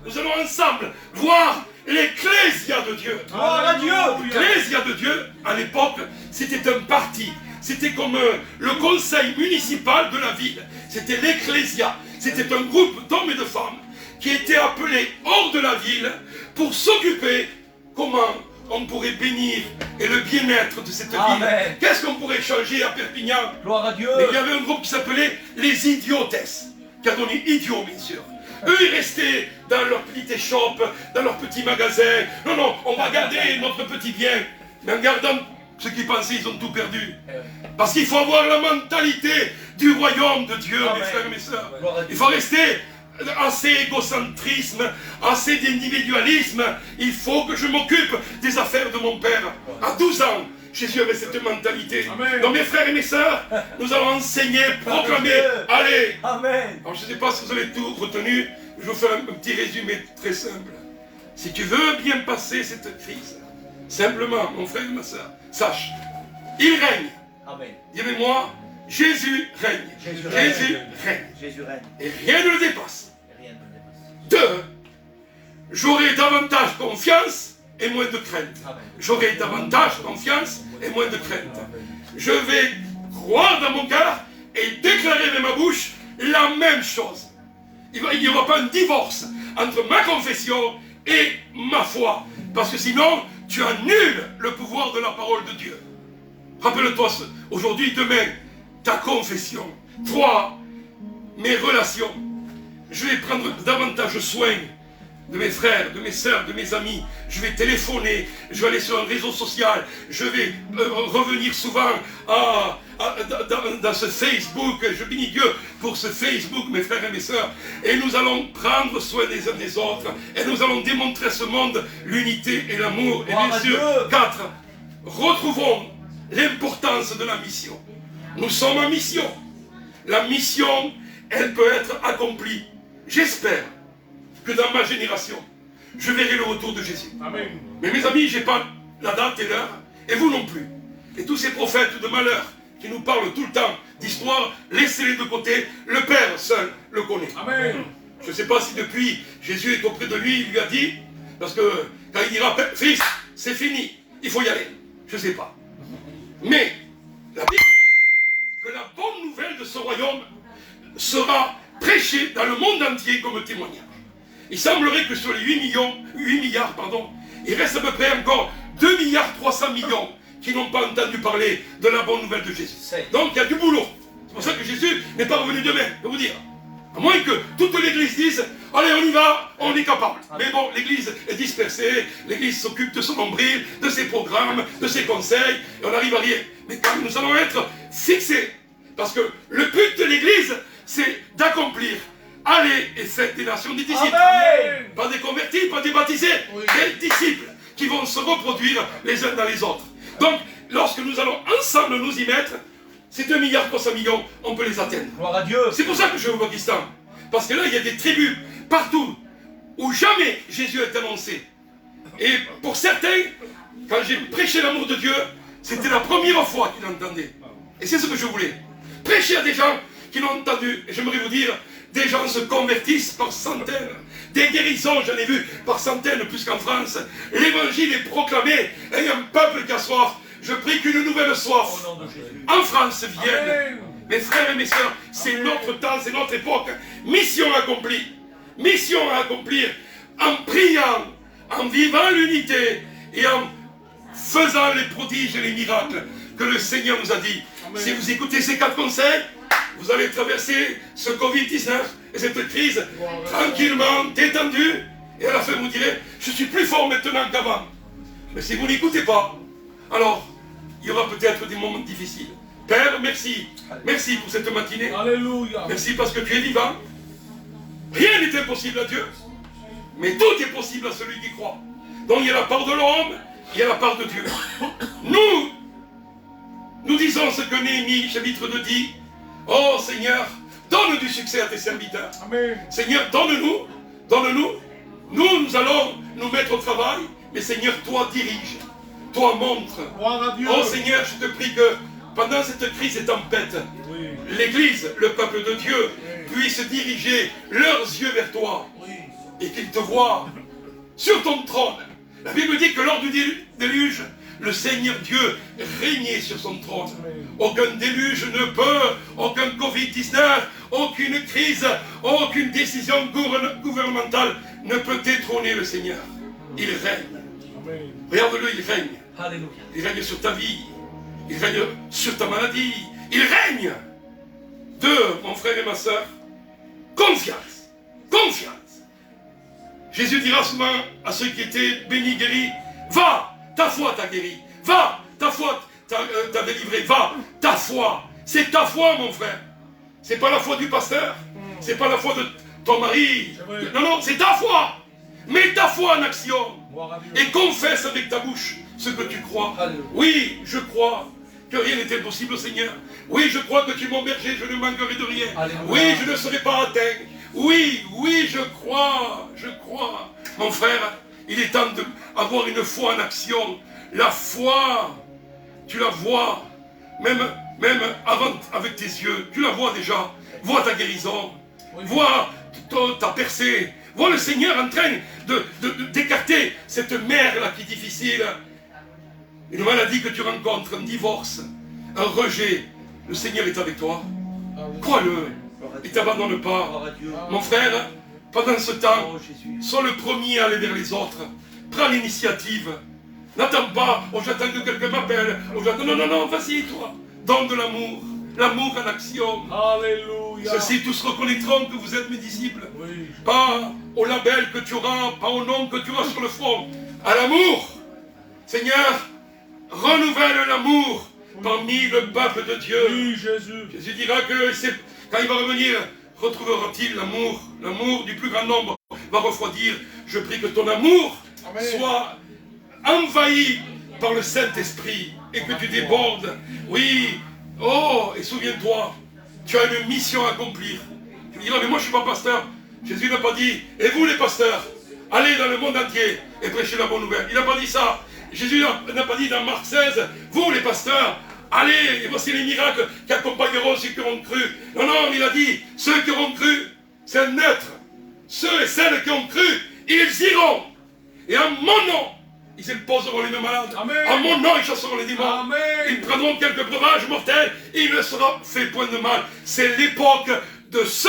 nous allons ensemble voir l'Ecclésia de Dieu. Gloire à Dieu. L'Ecclésia de Dieu, à l'époque, c'était un parti. C'était comme le conseil municipal de la ville. C'était l'Ecclésia. C'était un groupe d'hommes et de femmes qui étaient appelés hors de la ville pour s'occuper comment on pourrait bénir et le bien-être de cette ville. Qu'est-ce qu'on pourrait changer à Perpignan? Gloire à Dieu. Et il y avait un groupe qui s'appelait les Idiotesses, qui a donné idiot, bien sûr. Eux, ils restaient dans leur petite échoppe, dans leur petit magasin. Non, on va garder notre petit bien. Mais en gardant ce qu'ils pensaient, ils ont tout perdu. Parce qu'il faut avoir la mentalité du royaume de Dieu, mes frères et mes sœurs. Il faut rester assez égocentrisme, assez d'individualisme. Il faut que je m'occupe des affaires de mon père. À 12 ans, Jésus avait cette mentalité. Amen. Donc mes frères et mes sœurs, nous allons enseigner, proclamer. Allez. Amen. Alors je ne sais pas si vous avez tout retenu. Je vais vous faire un petit résumé très simple. Si tu veux bien passer cette crise, simplement, mon frère et ma sœur, sache, il règne. Amen. Dis avec moi, Jésus règne. Jésus règne. Jésus règne. Et rien ne le dépasse. Rien ne le dépasse. 2. J'aurai davantage confiance et moins de crainte. Amen. J'aurai davantage confiance et moins de crainte. Je vais croire dans mon cœur et déclarer de ma bouche la même chose. Il n'y aura pas un divorce entre ma confession et ma foi. Parce que sinon, tu annules le pouvoir de la parole de Dieu. Rappelle-toi aujourd'hui, demain, ta confession. 3. Mes relations. Je vais prendre davantage soin de mes frères, de mes sœurs, de mes amis. Je vais téléphoner, je vais aller sur un réseau social, je vais revenir souvent dans ce Facebook. Je bénis Dieu pour ce Facebook, mes frères et mes sœurs. Et nous allons prendre soin des uns des autres. Et nous allons démontrer à ce monde l'unité et l'amour. Et bien sûr, 4. Retrouvons l'importance de la mission. Nous sommes en mission. La mission, elle peut être accomplie. J'espère que dans ma génération, je verrai le retour de Jésus. Amen. Mais mes amis, je n'ai pas la date et l'heure, et vous non plus. Et tous ces prophètes de malheur qui nous parlent tout le temps d'histoire, laissez-les de côté, le Père seul le connaît. Amen. Je ne sais pas si depuis Jésus est auprès de lui, il lui a dit, parce que quand il dira, fils, c'est fini, il faut y aller. Je ne sais pas. Mais la Bible dit que la bonne nouvelle de ce royaume sera prêchée dans le monde entier comme témoignage. Il semblerait que sur les 8 milliards, il reste à peu près encore 2 milliards 300 millions qui n'ont pas entendu parler de la bonne nouvelle de Jésus. Donc il y a du boulot. C'est pour ça que Jésus n'est pas revenu demain, je vais vous dire. À moins que toute l'église dise, allez on y va, on est capable. Mais bon, l'église est dispersée, l'église s'occupe de son nombril, de ses programmes, de ses conseils, et on n'arrive à rien. Mais quand nous allons être fixés, parce que le but de l'église, c'est d'accomplir. Allez et faites des nations des disciples. Amen. Pas des convertis, pas des baptisés, des disciples qui vont se reproduire les uns dans les autres. Donc, lorsque nous allons ensemble nous y mettre, ces 2 milliards 300 millions, on peut les atteindre. Gloire à Dieu. C'est pour ça que je vais au Pakistan. Parce que là, il y a des tribus partout où jamais Jésus est annoncé. Et pour certains, quand j'ai prêché l'amour de Dieu, c'était la première fois qu'ils l'entendaient. Et c'est ce que je voulais. Prêcher à des gens qui l'ont entendu. Et j'aimerais vous dire, des gens se convertissent par centaines. Des guérisons, j'en ai vu par centaines, plus qu'en France. L'évangile est proclamé. Et il y a un peuple qui a soif. Je prie qu'une nouvelle soif en France vienne. Amen. Mes frères et mes sœurs, c'est notre temps, c'est notre époque. Mission accomplie. Mission à accomplir en priant, en vivant l'unité et en faisant les prodiges et les miracles que le Seigneur nous a dit. Amen. Si vous écoutez ces 4 conseils, vous allez traverser ce Covid-19 et cette crise tranquillement, détendu. Et à la fin, vous direz, je suis plus fort maintenant qu'avant. Mais si vous n'écoutez pas, alors il y aura peut-être des moments difficiles. Père, merci. Merci pour cette matinée. Alléluia. Merci parce que tu es vivant. Rien n'est impossible à Dieu. Mais tout est possible à celui qui croit. Donc il y a la part de l'homme, il y a la part de Dieu. Nous disons ce que Néhémie, chapitre 2 dit. Oh Seigneur, donne du succès à tes serviteurs. Amen. Seigneur, donne-nous. Nous allons nous mettre au travail. Mais Seigneur, toi dirige. Toi montre. Gloire à Dieu. Oh Seigneur, je te prie que pendant cette crise et tempête, Oui. l'Église, le peuple de Dieu, puisse diriger leurs yeux vers toi Oui. et qu'ils te voient sur ton trône. La Bible dit que lors du déluge, le Seigneur Dieu régnait sur son trône. Aucun déluge ne peut, aucun Covid-19, aucune crise, aucune décision gouvernementale ne peut détrôner le Seigneur. Il règne. Amen. Regarde-le, il règne. Alléluia. Il règne sur ta vie. Il règne sur ta maladie. Il règne. Mon frère et ma soeur, confiance. Confiance. Jésus dira souvent à ceux qui étaient bénis, guéris, va, ta foi t'a guéri. Va, ta foi t'a délivré. Va, ta foi. C'est ta foi, mon frère. C'est pas la foi du pasteur. C'est pas la foi de ton mari. C'est vrai. Non, non, c'est ta foi. Mets ta foi en action. Gloire à Dieu. Et confesse avec ta bouche ce que tu crois. Alléluia. Oui, je crois que rien n'est impossible au Seigneur. Oui, je crois que tu es mon berger, je ne manquerai de rien. Alléluia. Oui, je ne serai pas atteint. Oui, je crois. Mon frère, il est temps d'avoir une foi en action. La foi, tu la vois, même avant, avec tes yeux, tu la vois déjà. Vois ta guérison, vois ta percée, vois le Seigneur en train d'écarter cette mer-là qui est difficile. Une maladie que tu rencontres, un divorce, un rejet, le Seigneur est avec toi. Crois-le, il ne t'abandonne pas. Gloire à Dieu. Mon frère, pendant ce temps, Oh Jésus. sois le premier à aller vers les autres. Prends l'initiative. N'attends pas, oh j'attends que quelqu'un m'appelle. Oh, non, vas-y toi. Donne de l'amour. L'amour en action. Alléluia. Ceux-ci tous reconnaîtront que vous êtes mes disciples. Oui. Pas au label que tu auras, pas au nom que tu auras sur le front. À l'amour. Seigneur, renouvelle l'amour parmi le peuple de Dieu. Oui, Jésus. Jésus dira que quand il va revenir, retrouvera-t-il l'amour? L'amour du plus grand nombre va refroidir. Je prie que ton amour Amen. soit envahi par le Saint-Esprit et que tu débordes. Oui. Oh, et souviens-toi, tu as une mission à accomplir. Tu me diras, mais moi je ne suis pas pasteur. Jésus n'a pas dit, et vous les pasteurs, allez dans le monde entier et prêchez la bonne nouvelle. Il n'a pas dit ça. Jésus n'a pas dit dans Marc 16, vous les pasteurs, allez, et voici les miracles qui accompagneront ceux qui auront cru. Non, non, il a dit, ceux qui auront cru, c'est un être. Ceux et celles qui ont cru, ils iront. Et en mon nom, ils imposeront les mains malades. Amen. En mon nom, ils chasseront les démons. Amen. Ils prendront quelques breuvages mortels et il ne sera fait point de mal. C'est l'époque de ceux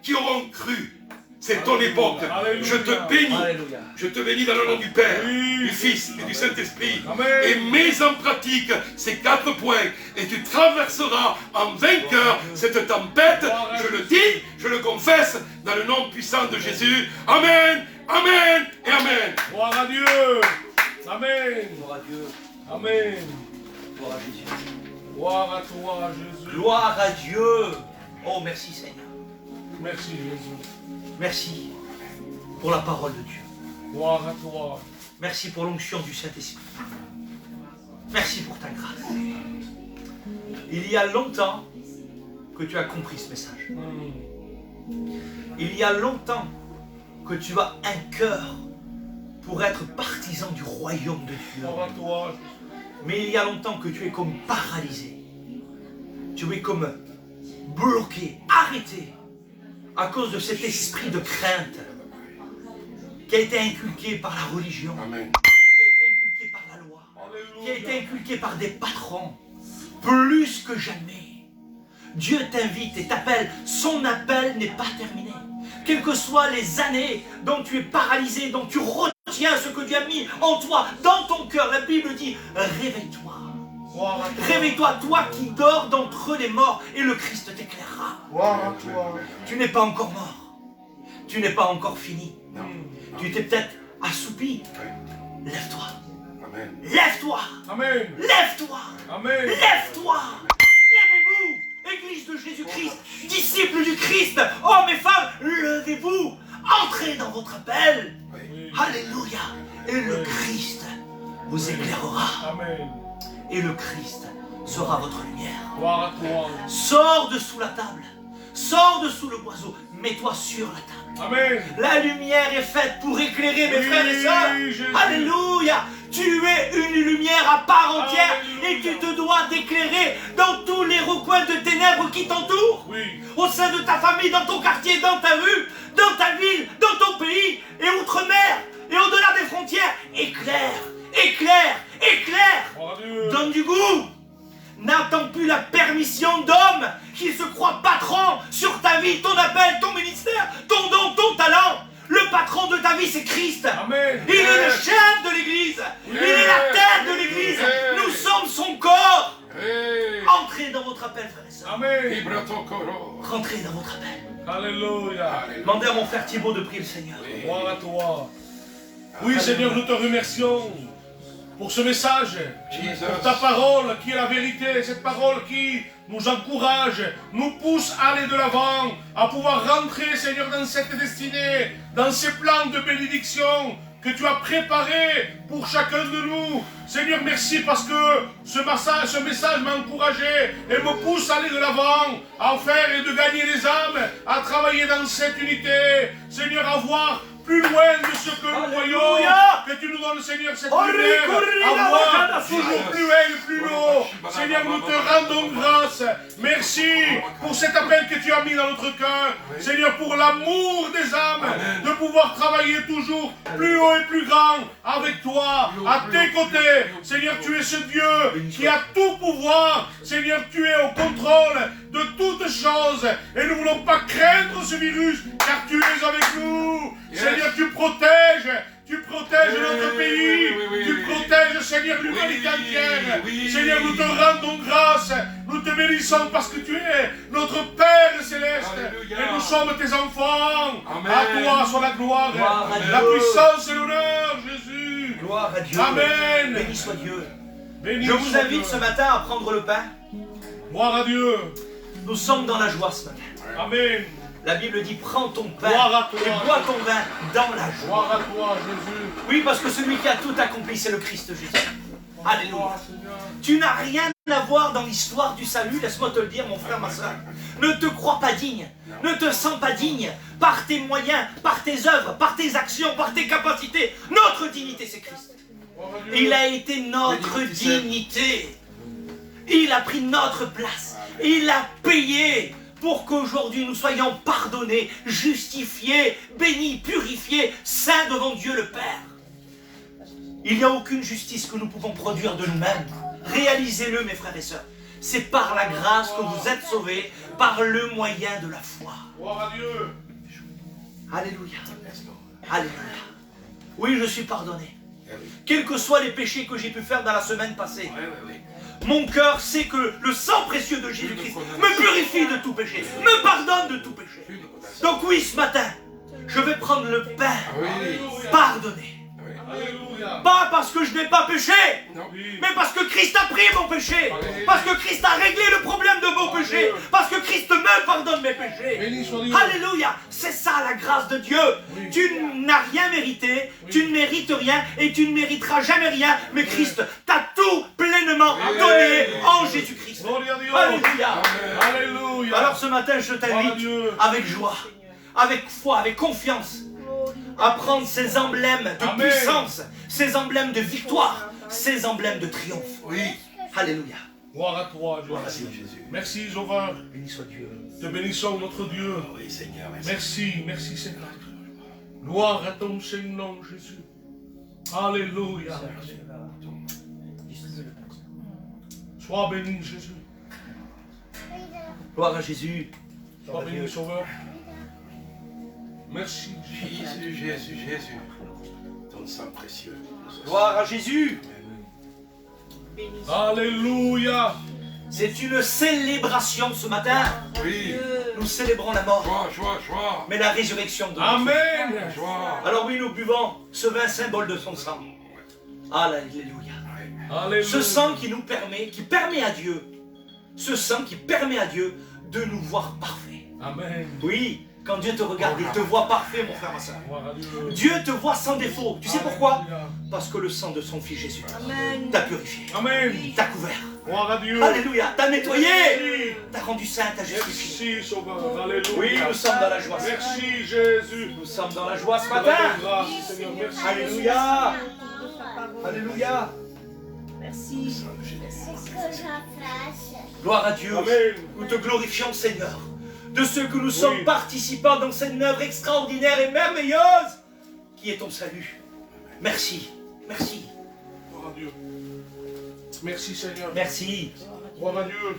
qui auront cru. C'est ton époque. Alléluia. Je te bénis. Alléluia. Je te bénis dans le nom du Père, Oui. du Fils et du Saint-Esprit. Amen. Et mets en pratique ces 4 points. Et tu traverseras en vainqueur cette tempête. Je le dis, je le confesse, dans le nom puissant de Jésus. Amen, amen et amen. Gloire à Dieu. Amen. Gloire à Dieu. Amen. Gloire à Jésus. Gloire à toi, Jésus. Gloire à Dieu. Oh, merci Seigneur. Merci, Jésus. Merci pour la parole de Dieu. Gloire à toi. Merci pour l'onction du Saint-Esprit. Merci pour ta grâce. Il y a longtemps que tu as compris ce message. Il y a longtemps que tu as un cœur pour être partisan du royaume de Dieu. Gloire à toi. Mais il y a longtemps que tu es comme paralysé. Tu es comme bloqué, arrêté, à cause de cet esprit de crainte qui a été inculqué par la religion, Amen. qui a été inculqué par la loi, qui a été inculqué par des patrons. Plus que jamais, Dieu t'invite et t'appelle. Son appel n'est pas terminé. Quelles que soient les années dont tu es paralysé, dont tu retiens ce que Dieu a mis en toi, dans ton cœur, la Bible dit, réveille-toi. Gloire à toi. Réveille-toi, toi qui dors d'entre les morts, et le Christ t'éclairera. Gloire à toi. Tu n'es pas encore mort. Tu n'es pas encore fini. Tu t'es peut-être assoupi. Lève-toi. Amen. Lève-toi. Amen. Lève-toi. Amen. Lève-toi. Lèvez-vous. Église de Jésus-Christ. Disciples du Christ. Hommes et femmes, levez-vous. Entrez dans votre appel. Oui. Alléluia. Et le Christ vous éclairera. Amen. Et le Christ sera votre lumière. Gloire à toi. Sors de sous la table. Sors de sous le boiseau. Mets-toi sur la table. Amen. La lumière est faite pour éclairer mes Oui, frères et sœurs. Jésus. Alléluia. Tu es une lumière à part entière. Alléluia. Et tu te dois d'éclairer dans tous les recoins de ténèbres qui t'entourent. Oui. Au sein de ta famille, dans ton quartier, dans ta rue, dans ta ville, dans ton pays et outre-mer et au-delà des frontières. Éclaire, éclaire, éclaire. Gloire à Dieu. Donne du goût. N'attends plus la permission d'hommes qui se croient patrons sur ta vie, ton appel, ton ministère, ton don, ton talent. Le patron de ta vie, c'est Christ. Amen. Il est le chef de l'Église. Il est la tête de l'Église. Nous sommes son corps. Hey. Entrez dans votre appel, frères et sœurs. Amen. Ibratokoro. Rentrez dans votre appel. Alléluia. Demandez à mon frère Thibaut de prier le Seigneur. Gloire à toi. Oui, Seigneur, nous te remercions pour ce message, Jesus. pour ta parole qui est la vérité, cette parole qui nous encourage, nous pousse à aller de l'avant, à pouvoir rentrer, Seigneur, dans cette destinée, dans ces plans de bénédiction que tu as préparés pour chacun de nous. Seigneur, merci parce que ce message m'a encouragé et me pousse à aller de l'avant, à faire et de gagner les âmes, à travailler dans cette unité. Seigneur, à voir plus loin de ce que nous voyons, Alléluia. que tu nous donnes, Seigneur, cette Oh, lumière, ricorrina, à voir bacana, toujours plus loin et plus haut. Seigneur, nous te rendons grâce. Merci pour cet appel que tu as mis dans notre cœur. Seigneur, pour l'amour des âmes, de pouvoir travailler toujours plus haut et plus grand avec toi, à tes côtés. Seigneur, tu es ce Dieu qui a tout pouvoir. Seigneur, tu es au contrôle de toutes choses. Et nous ne voulons pas craindre ce virus, car tu es avec nous. Seigneur, tu protèges notre pays, tu protèges, Seigneur, l'humanité entière. Seigneur, nous te rendons grâce, nous te bénissons parce que tu es notre Père céleste. Alléluia. Et nous sommes tes enfants. Amen. À toi soit la gloire, Gloire à la Dieu. puissance et l'honneur, Jésus. Gloire à Dieu. Amen. Béni soit Dieu. Béni Je vous soit invite Dieu. ce matin à prendre le pain. Gloire à Dieu. Nous sommes dans la joie ce matin. Amen. La Bible dit prends ton pain Gloire à toi. et bois ton vin dans la joie. Gloire à toi, Jésus. Oui, parce que celui qui a tout accompli, c'est le Christ Jésus. Alléluia. Gloire, Seigneur. Tu n'as rien à voir dans l'histoire du salut, laisse-moi te le dire, mon frère, ma soeur. Ne te crois pas digne, ne te sens pas digne par tes moyens, par tes œuvres, par tes actions, par tes capacités. Notre dignité, c'est Christ. Gloire à Dieu. Il a été notre dignité. Il a pris notre place. Il a payé pour qu'aujourd'hui nous soyons pardonnés, justifiés, bénis, purifiés, saints devant Dieu le Père. Il n'y a aucune justice que nous pouvons produire de nous-mêmes. Réalisez-le, mes frères et sœurs. C'est par la grâce que vous êtes sauvés, par le moyen de la foi. Gloire à Dieu. Alléluia. Alléluia. Oui, je suis pardonné. Quels que soient les péchés que j'ai pu faire dans la semaine passée. Mon cœur sait que le sang précieux de Jésus-Christ me purifie de tout péché, me pardonne de tout péché. Donc oui, ce matin, je vais prendre le pain pardonné. Alléluia. Pas parce que je n'ai pas péché, Oui. mais parce que Christ a pris mon péché. Parce que Christ a réglé le problème de mon péché. Parce que Christ me pardonne mes péchés. Béni soit Dieu. Alléluia. C'est ça la grâce de Dieu. Oui. Tu n'as rien mérité, tu ne mérites rien et tu ne mériteras jamais rien. Mais Christ t'a tout pleinement donné en Jésus-Christ. Gloire à Dieu. Alléluia. Alléluia. Alors ce matin, je Gloire à t'invite Dieu. avec joie, avec foi, avec confiance à prendre ces emblèmes de Amen. puissance, ces emblèmes de victoire, ces emblèmes de triomphe. Oui. Alléluia. Gloire à toi, Gloire à Jésus. Dieu, Jésus. Merci, Sauveur. Béni soit Dieu. Te bénissons, notre Dieu. Oui, Seigneur, merci. Merci, merci, Seigneur. Gloire à ton Saint-Nom, Jésus. Alléluia. Sois béni, Jésus. Gloire à Jésus. Sois béni, Sauveur. Merci, Jésus. Jésus, Jésus. Ton sang précieux. Gloire à Jésus. Béni Alléluia. C'est une célébration ce matin. Oui. Nous célébrons la mort, Joie, joie, joie. mais la résurrection de notre Amen. Joie. Alors oui, nous buvons ce vin symbole de son sang. Alléluia. Alléluia. Ce sang qui nous permet, qui permet à Dieu, ce sang qui permet à Dieu de nous voir parfaits. Amen. Oui, quand Dieu te regarde, il te voit parfait, mon frère, ma soeur. Gloire à Dieu. Dieu te voit sans défaut. Tu sais pourquoi? Alléluia. Parce que le sang de son fils Jésus Amen. t'a purifié, Amen. t'a couvert. Gloire à Dieu. Alléluia, t'a nettoyé, Merci. t'a rendu saint, t'a justifié. Merci, Sauveur. Alléluia. Oui, nous sommes dans la joie. Merci, Jésus. Nous sommes dans la joie ce Pour la matin. bonne grâce, Seigneur. Merci. Alléluia. Alléluia. Alléluia. Merci. Gloire à Dieu. Amen. Nous te glorifions, Seigneur, de ce que nous sommes Oui. participants dans cette œuvre extraordinaire et merveilleuse qui est ton salut. Merci. Merci. Gloire à Dieu. Merci, Seigneur. Merci. Gloire à Dieu.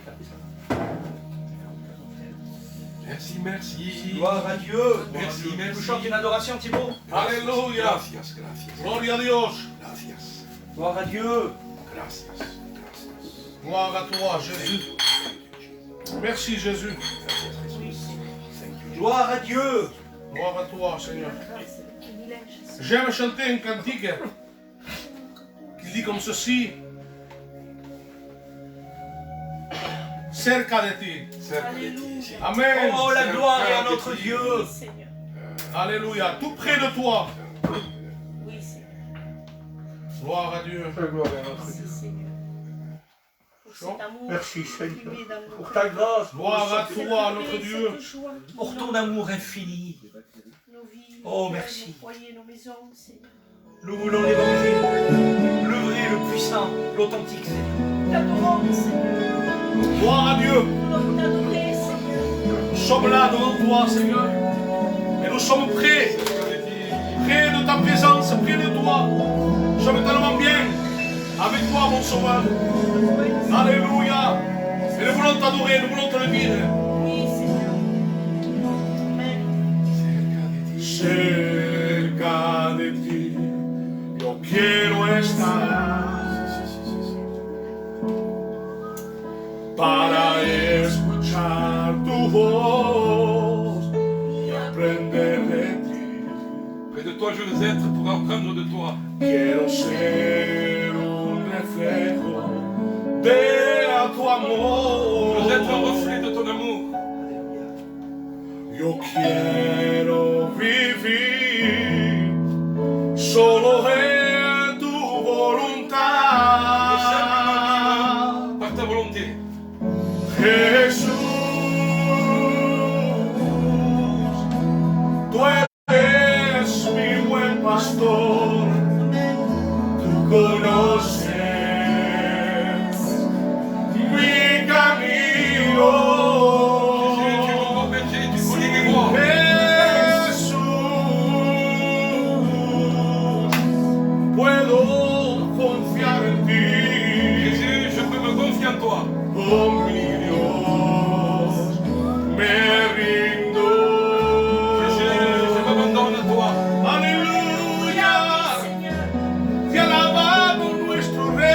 Merci, merci. Gloire à Dieu. Merci, Nous merci. chantons une adoration, Thibaut. Alléluia. Gracias, gracias. Gloria a Dios. Gracias. Gloire à Dieu. Gracias. Gracias. Gloire à toi, Jésus. Merci, Jésus. Gloire à Dieu. Gloire à toi, Seigneur. Grâce et privilège. J'aime chanter un cantique qui dit comme ceci. Cerca de ti. Alléluia. Amen. Oh, la gloire est à notre Dieu. Oui, Seigneur. Alléluia. Tout près de toi. Oui, Seigneur. Gloire à Dieu. Merci, Seigneur. Pour cet amour Merci, Seigneur, exprimé dans nos pour ta grâce, Gloire à cette toi, paix, notre cette Dieu. joie, pour ton amour infini. nos vies, Oh, nos cœurs, merci. nos foyers, nos maisons, Seigneur. Nous voulons l'évangile, le vrai, le puissant, l'authentique, Seigneur. Nous t'adorons, Seigneur. Gloire à Dieu. Nous voulons t'adorer, Seigneur. Nous sommes là devant toi, Seigneur. Et nous sommes prêts. Près de ta présence, près de toi. Nous sommes tellement bien avec toi, mon Sauveur. Alléluia. Et nous voulons t'adorer, nous voulons te le dire. Oui, Seigneur. Amen. Cerca de ti, yo quiero estar para escuchar tu voz y aprender de ti. Près de toi, je veux être pour apprendre de toi. Quiero ser un reflejo de tu Je amor. veux être un reflet de ton amour. Yo quiero vivir solo en tu voluntad. Par ta volonté. Jesús, tú eres mi buen pastor, tú conoces mi camino. Jésus, tu es mon bon berger, tu connais mes voies. Jesús, puedo confiar en ti, Jésus, je peux me confier en toi. oh mi Dios, me rindo. Jésus, je m'abandonne à toi. Aleluya, Seigneur. te alabamos nuestro Rey,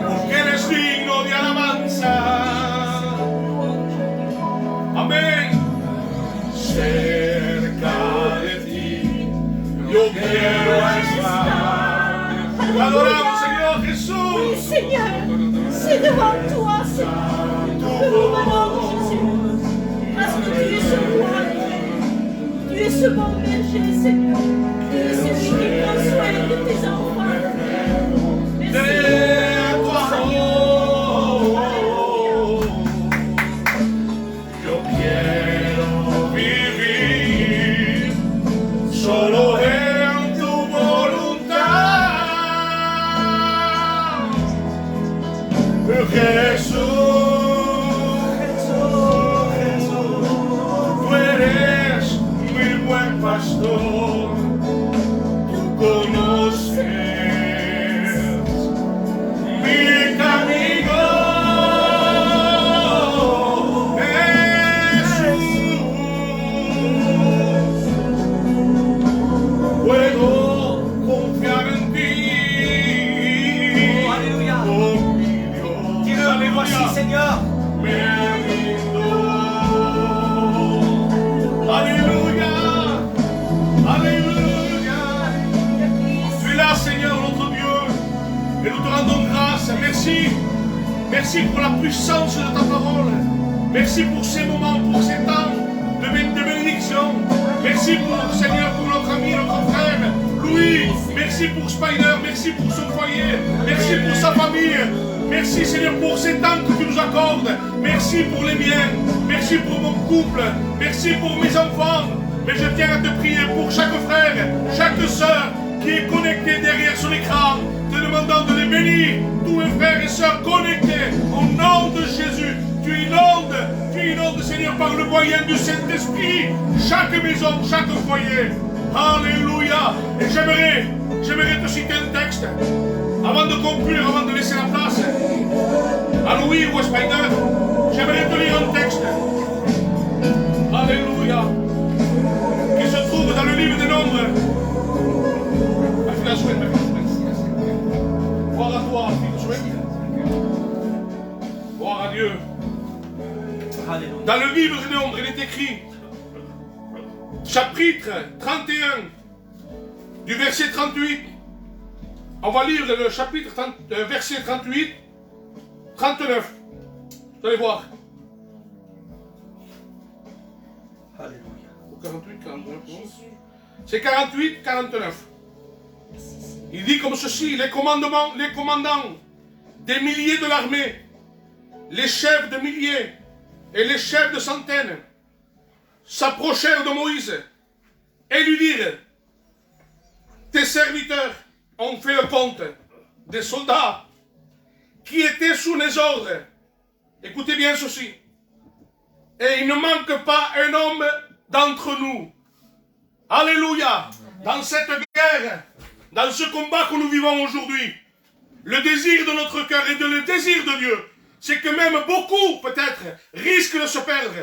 porque eres digno de alabanza. Amén. Cerca de ti, yo quiero estar. Te adoramos, Señor Jesús. Seigneur, c'est devant toi, Seigneur, que nous allons, Jésus. Parce que tu es ce roi, tu es ce bon berger, Seigneur. Tu es celui qui prend soin de tes enfants. De Merci. tu amor, yo quiero Alléluia. Alléluia. Alléluia. Tu es là, Seigneur, notre Dieu. Et nous te rendons grâce. Merci. Merci pour la puissance de ta parole. Merci pour ces moments, pour ces temps de bénédiction. Merci pour, Seigneur, pour notre ami, notre frère Louis. Merci pour Spider. Merci pour son foyer. Merci pour sa famille. Merci, Seigneur, pour ces temps que tu nous accordes. Merci pour les miens. Merci pour mon couple. Merci pour mes enfants. Mais je tiens à te prier pour chaque frère, chaque sœur qui est connecté derrière son écran, te demandant de les bénir. Tous mes frères et sœurs connectés au nom de Jésus. Tu inondes, Seigneur, par le moyen du Saint-Esprit, chaque maison, chaque foyer. Alléluia. Et j'aimerais te citer un texte. Avant de conclure, avant de laisser la place à Louis ou à Spider, j'aimerais te lire un texte. Alléluia. Qui se trouve dans le livre des Nombres. Gloire à toi, gloire à Dieu. Alléluia. Dans le livre des Nombres, il est écrit, chapitre 31, du verset 38. On va lire le chapitre 30, verset 38, 39. Vous allez voir. Alléluia. 48, 49. C'est 48, 49. Il dit comme ceci, les commandants des milliers de l'armée, les chefs de milliers et les chefs de centaines s'approchèrent de Moïse et lui dirent, tes serviteurs ont fait le compte des soldats qui étaient sous les ordres. Écoutez bien ceci. Et il ne manque pas un homme d'entre nous. Alléluia. Dans cette guerre, dans ce combat que nous vivons aujourd'hui, le désir de notre cœur et le désir de Dieu, c'est que même beaucoup, peut-être, risquent de se perdre.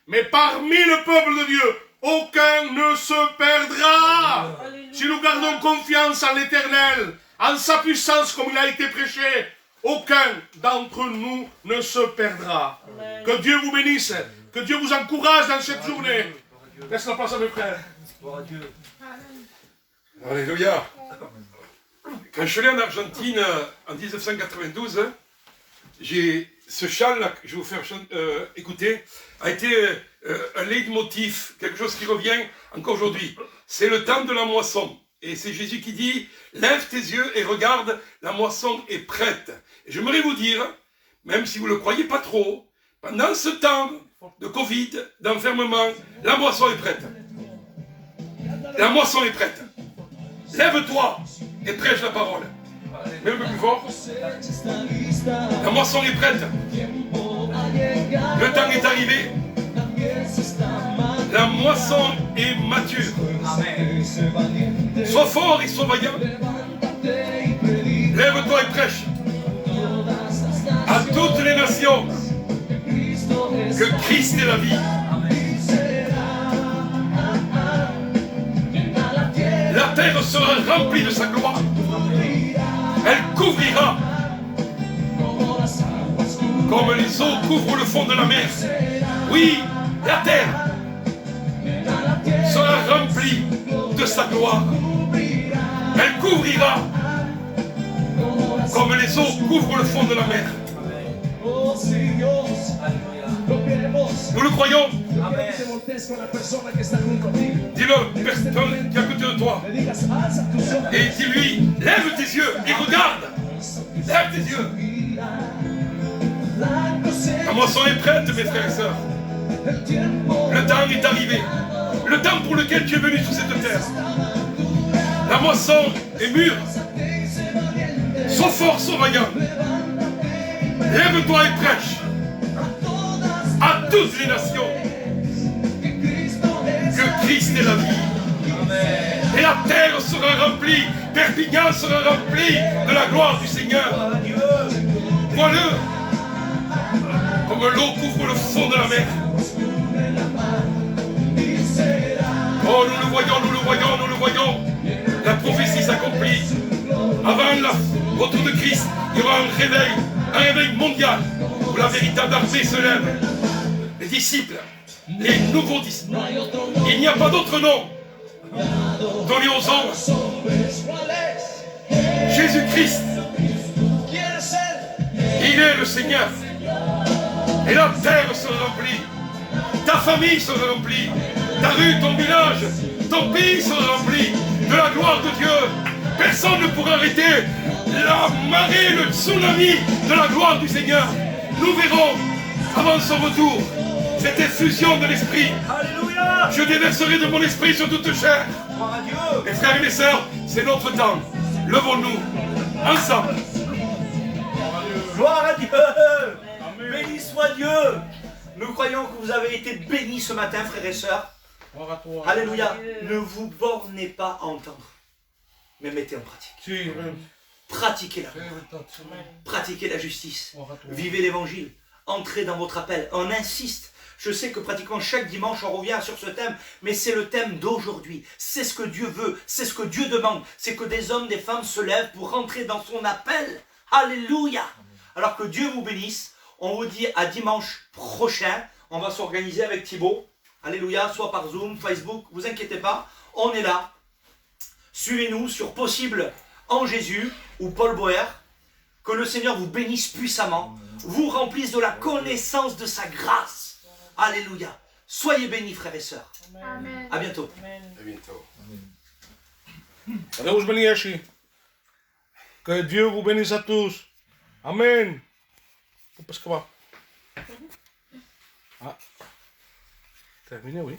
Mais parmi le peuple de Dieu, aucun ne se perdra. Si nous gardons confiance en l'Éternel, en sa puissance comme il a été prêché, aucun d'entre nous ne se perdra. Amen. Que Dieu vous bénisse, que Dieu vous encourage dans cette journée. Laisse la place à mes frères. Gloire à Dieu. Alléluia. Quand je suis allé en Argentine en 1992, j'ai ce chant-là que je vais vous faire écouter, a été un leitmotiv, quelque chose qui revient encore aujourd'hui. C'est le temps de la moisson. Et c'est Jésus qui dit, lève tes yeux et regarde, la moisson est prête. Et j'aimerais vous dire, même si vous ne le croyez pas trop, pendant ce temps de Covid, d'enfermement, la moisson est prête. La moisson est prête. Lève-toi et prêche la parole. Même un peu plus fort. La moisson est prête. Le temps est arrivé. La moisson est mature. Amen. Sois fort et sois vaillant. Lève-toi et prêche à toutes les nations que Christ est la vie. La terre sera remplie de sa gloire. Elle couvrira comme les eaux couvrent le fond de la mer. Oui, la terre sera remplie de sa gloire. Elle couvrira comme les eaux couvrent le fond de la mer. Nous le croyons. Amen. Dis-le, personne qui est à côté de toi. Et dis-lui, lève tes yeux et regarde. Lève tes yeux. La moisson est prête, mes frères et sœurs. Le temps est arrivé. Le temps pour lequel tu es venu sur cette terre. La moisson est mûre. Sois fort, sois vaillant. Lève-toi et prêche à toutes les nations que Christ est la vie. Amen. Et la terre sera remplie, Perpignan sera remplie de la gloire du Seigneur. Vois-le comme l'eau couvre le fond de la mer. Oh, nous le voyons, nous le voyons, nous le voyons. La prophétie s'accomplit. Avant le retour de Christ, il y aura un réveil mondial. Où la véritable armée se lève. Les disciples, les nouveaux disciples. Il n'y a pas d'autre nom donné aux hommes. Jésus-Christ, il est le Seigneur. Et la terre se remplit. Ta famille se remplit. Ta rue, ton village, ton pays se remplit de la gloire de Dieu. Personne ne pourra arrêter la marée, le tsunami de la gloire du Seigneur. Nous verrons, avant son retour, cette effusion de l'Esprit. Alléluia. Je déverserai de mon esprit sur toute chair. Gloire à Dieu. Mes frères et mes sœurs, c'est notre temps. Levons-nous, ensemble. Gloire à Dieu. Béni soit Dieu. Nous croyons que vous avez été bénis ce matin, frères et sœurs. Gloire à toi. Alléluia. Ne vous bornez pas à entendre, mais mettez en pratique. Si, Pratiquez la foi. Pratiquez la justice. Vivez l'évangile. Entrez dans votre appel. On insiste. Je sais que pratiquement chaque dimanche, on revient sur ce thème, mais c'est le thème d'aujourd'hui. C'est ce que Dieu veut. C'est ce que Dieu demande. C'est que des hommes, des femmes se lèvent pour rentrer dans son appel. Alléluia. Alors que Dieu vous bénisse. On vous dit à dimanche prochain. On va s'organiser avec Thibaut. Alléluia. Soit par Zoom, Facebook. Vous inquiétez pas. On est là. Suivez-nous sur Possible en Jésus ou Paul Boer. Que le Seigneur vous bénisse puissamment. Vous remplisse de la connaissance de sa grâce. Alléluia. Soyez bénis, frères et sœurs. Amen. À bientôt. À bientôt. Deus bendiga. Que Dieu vous bénisse à tous. Amen. Parce que va. Ah. Terminé, oui.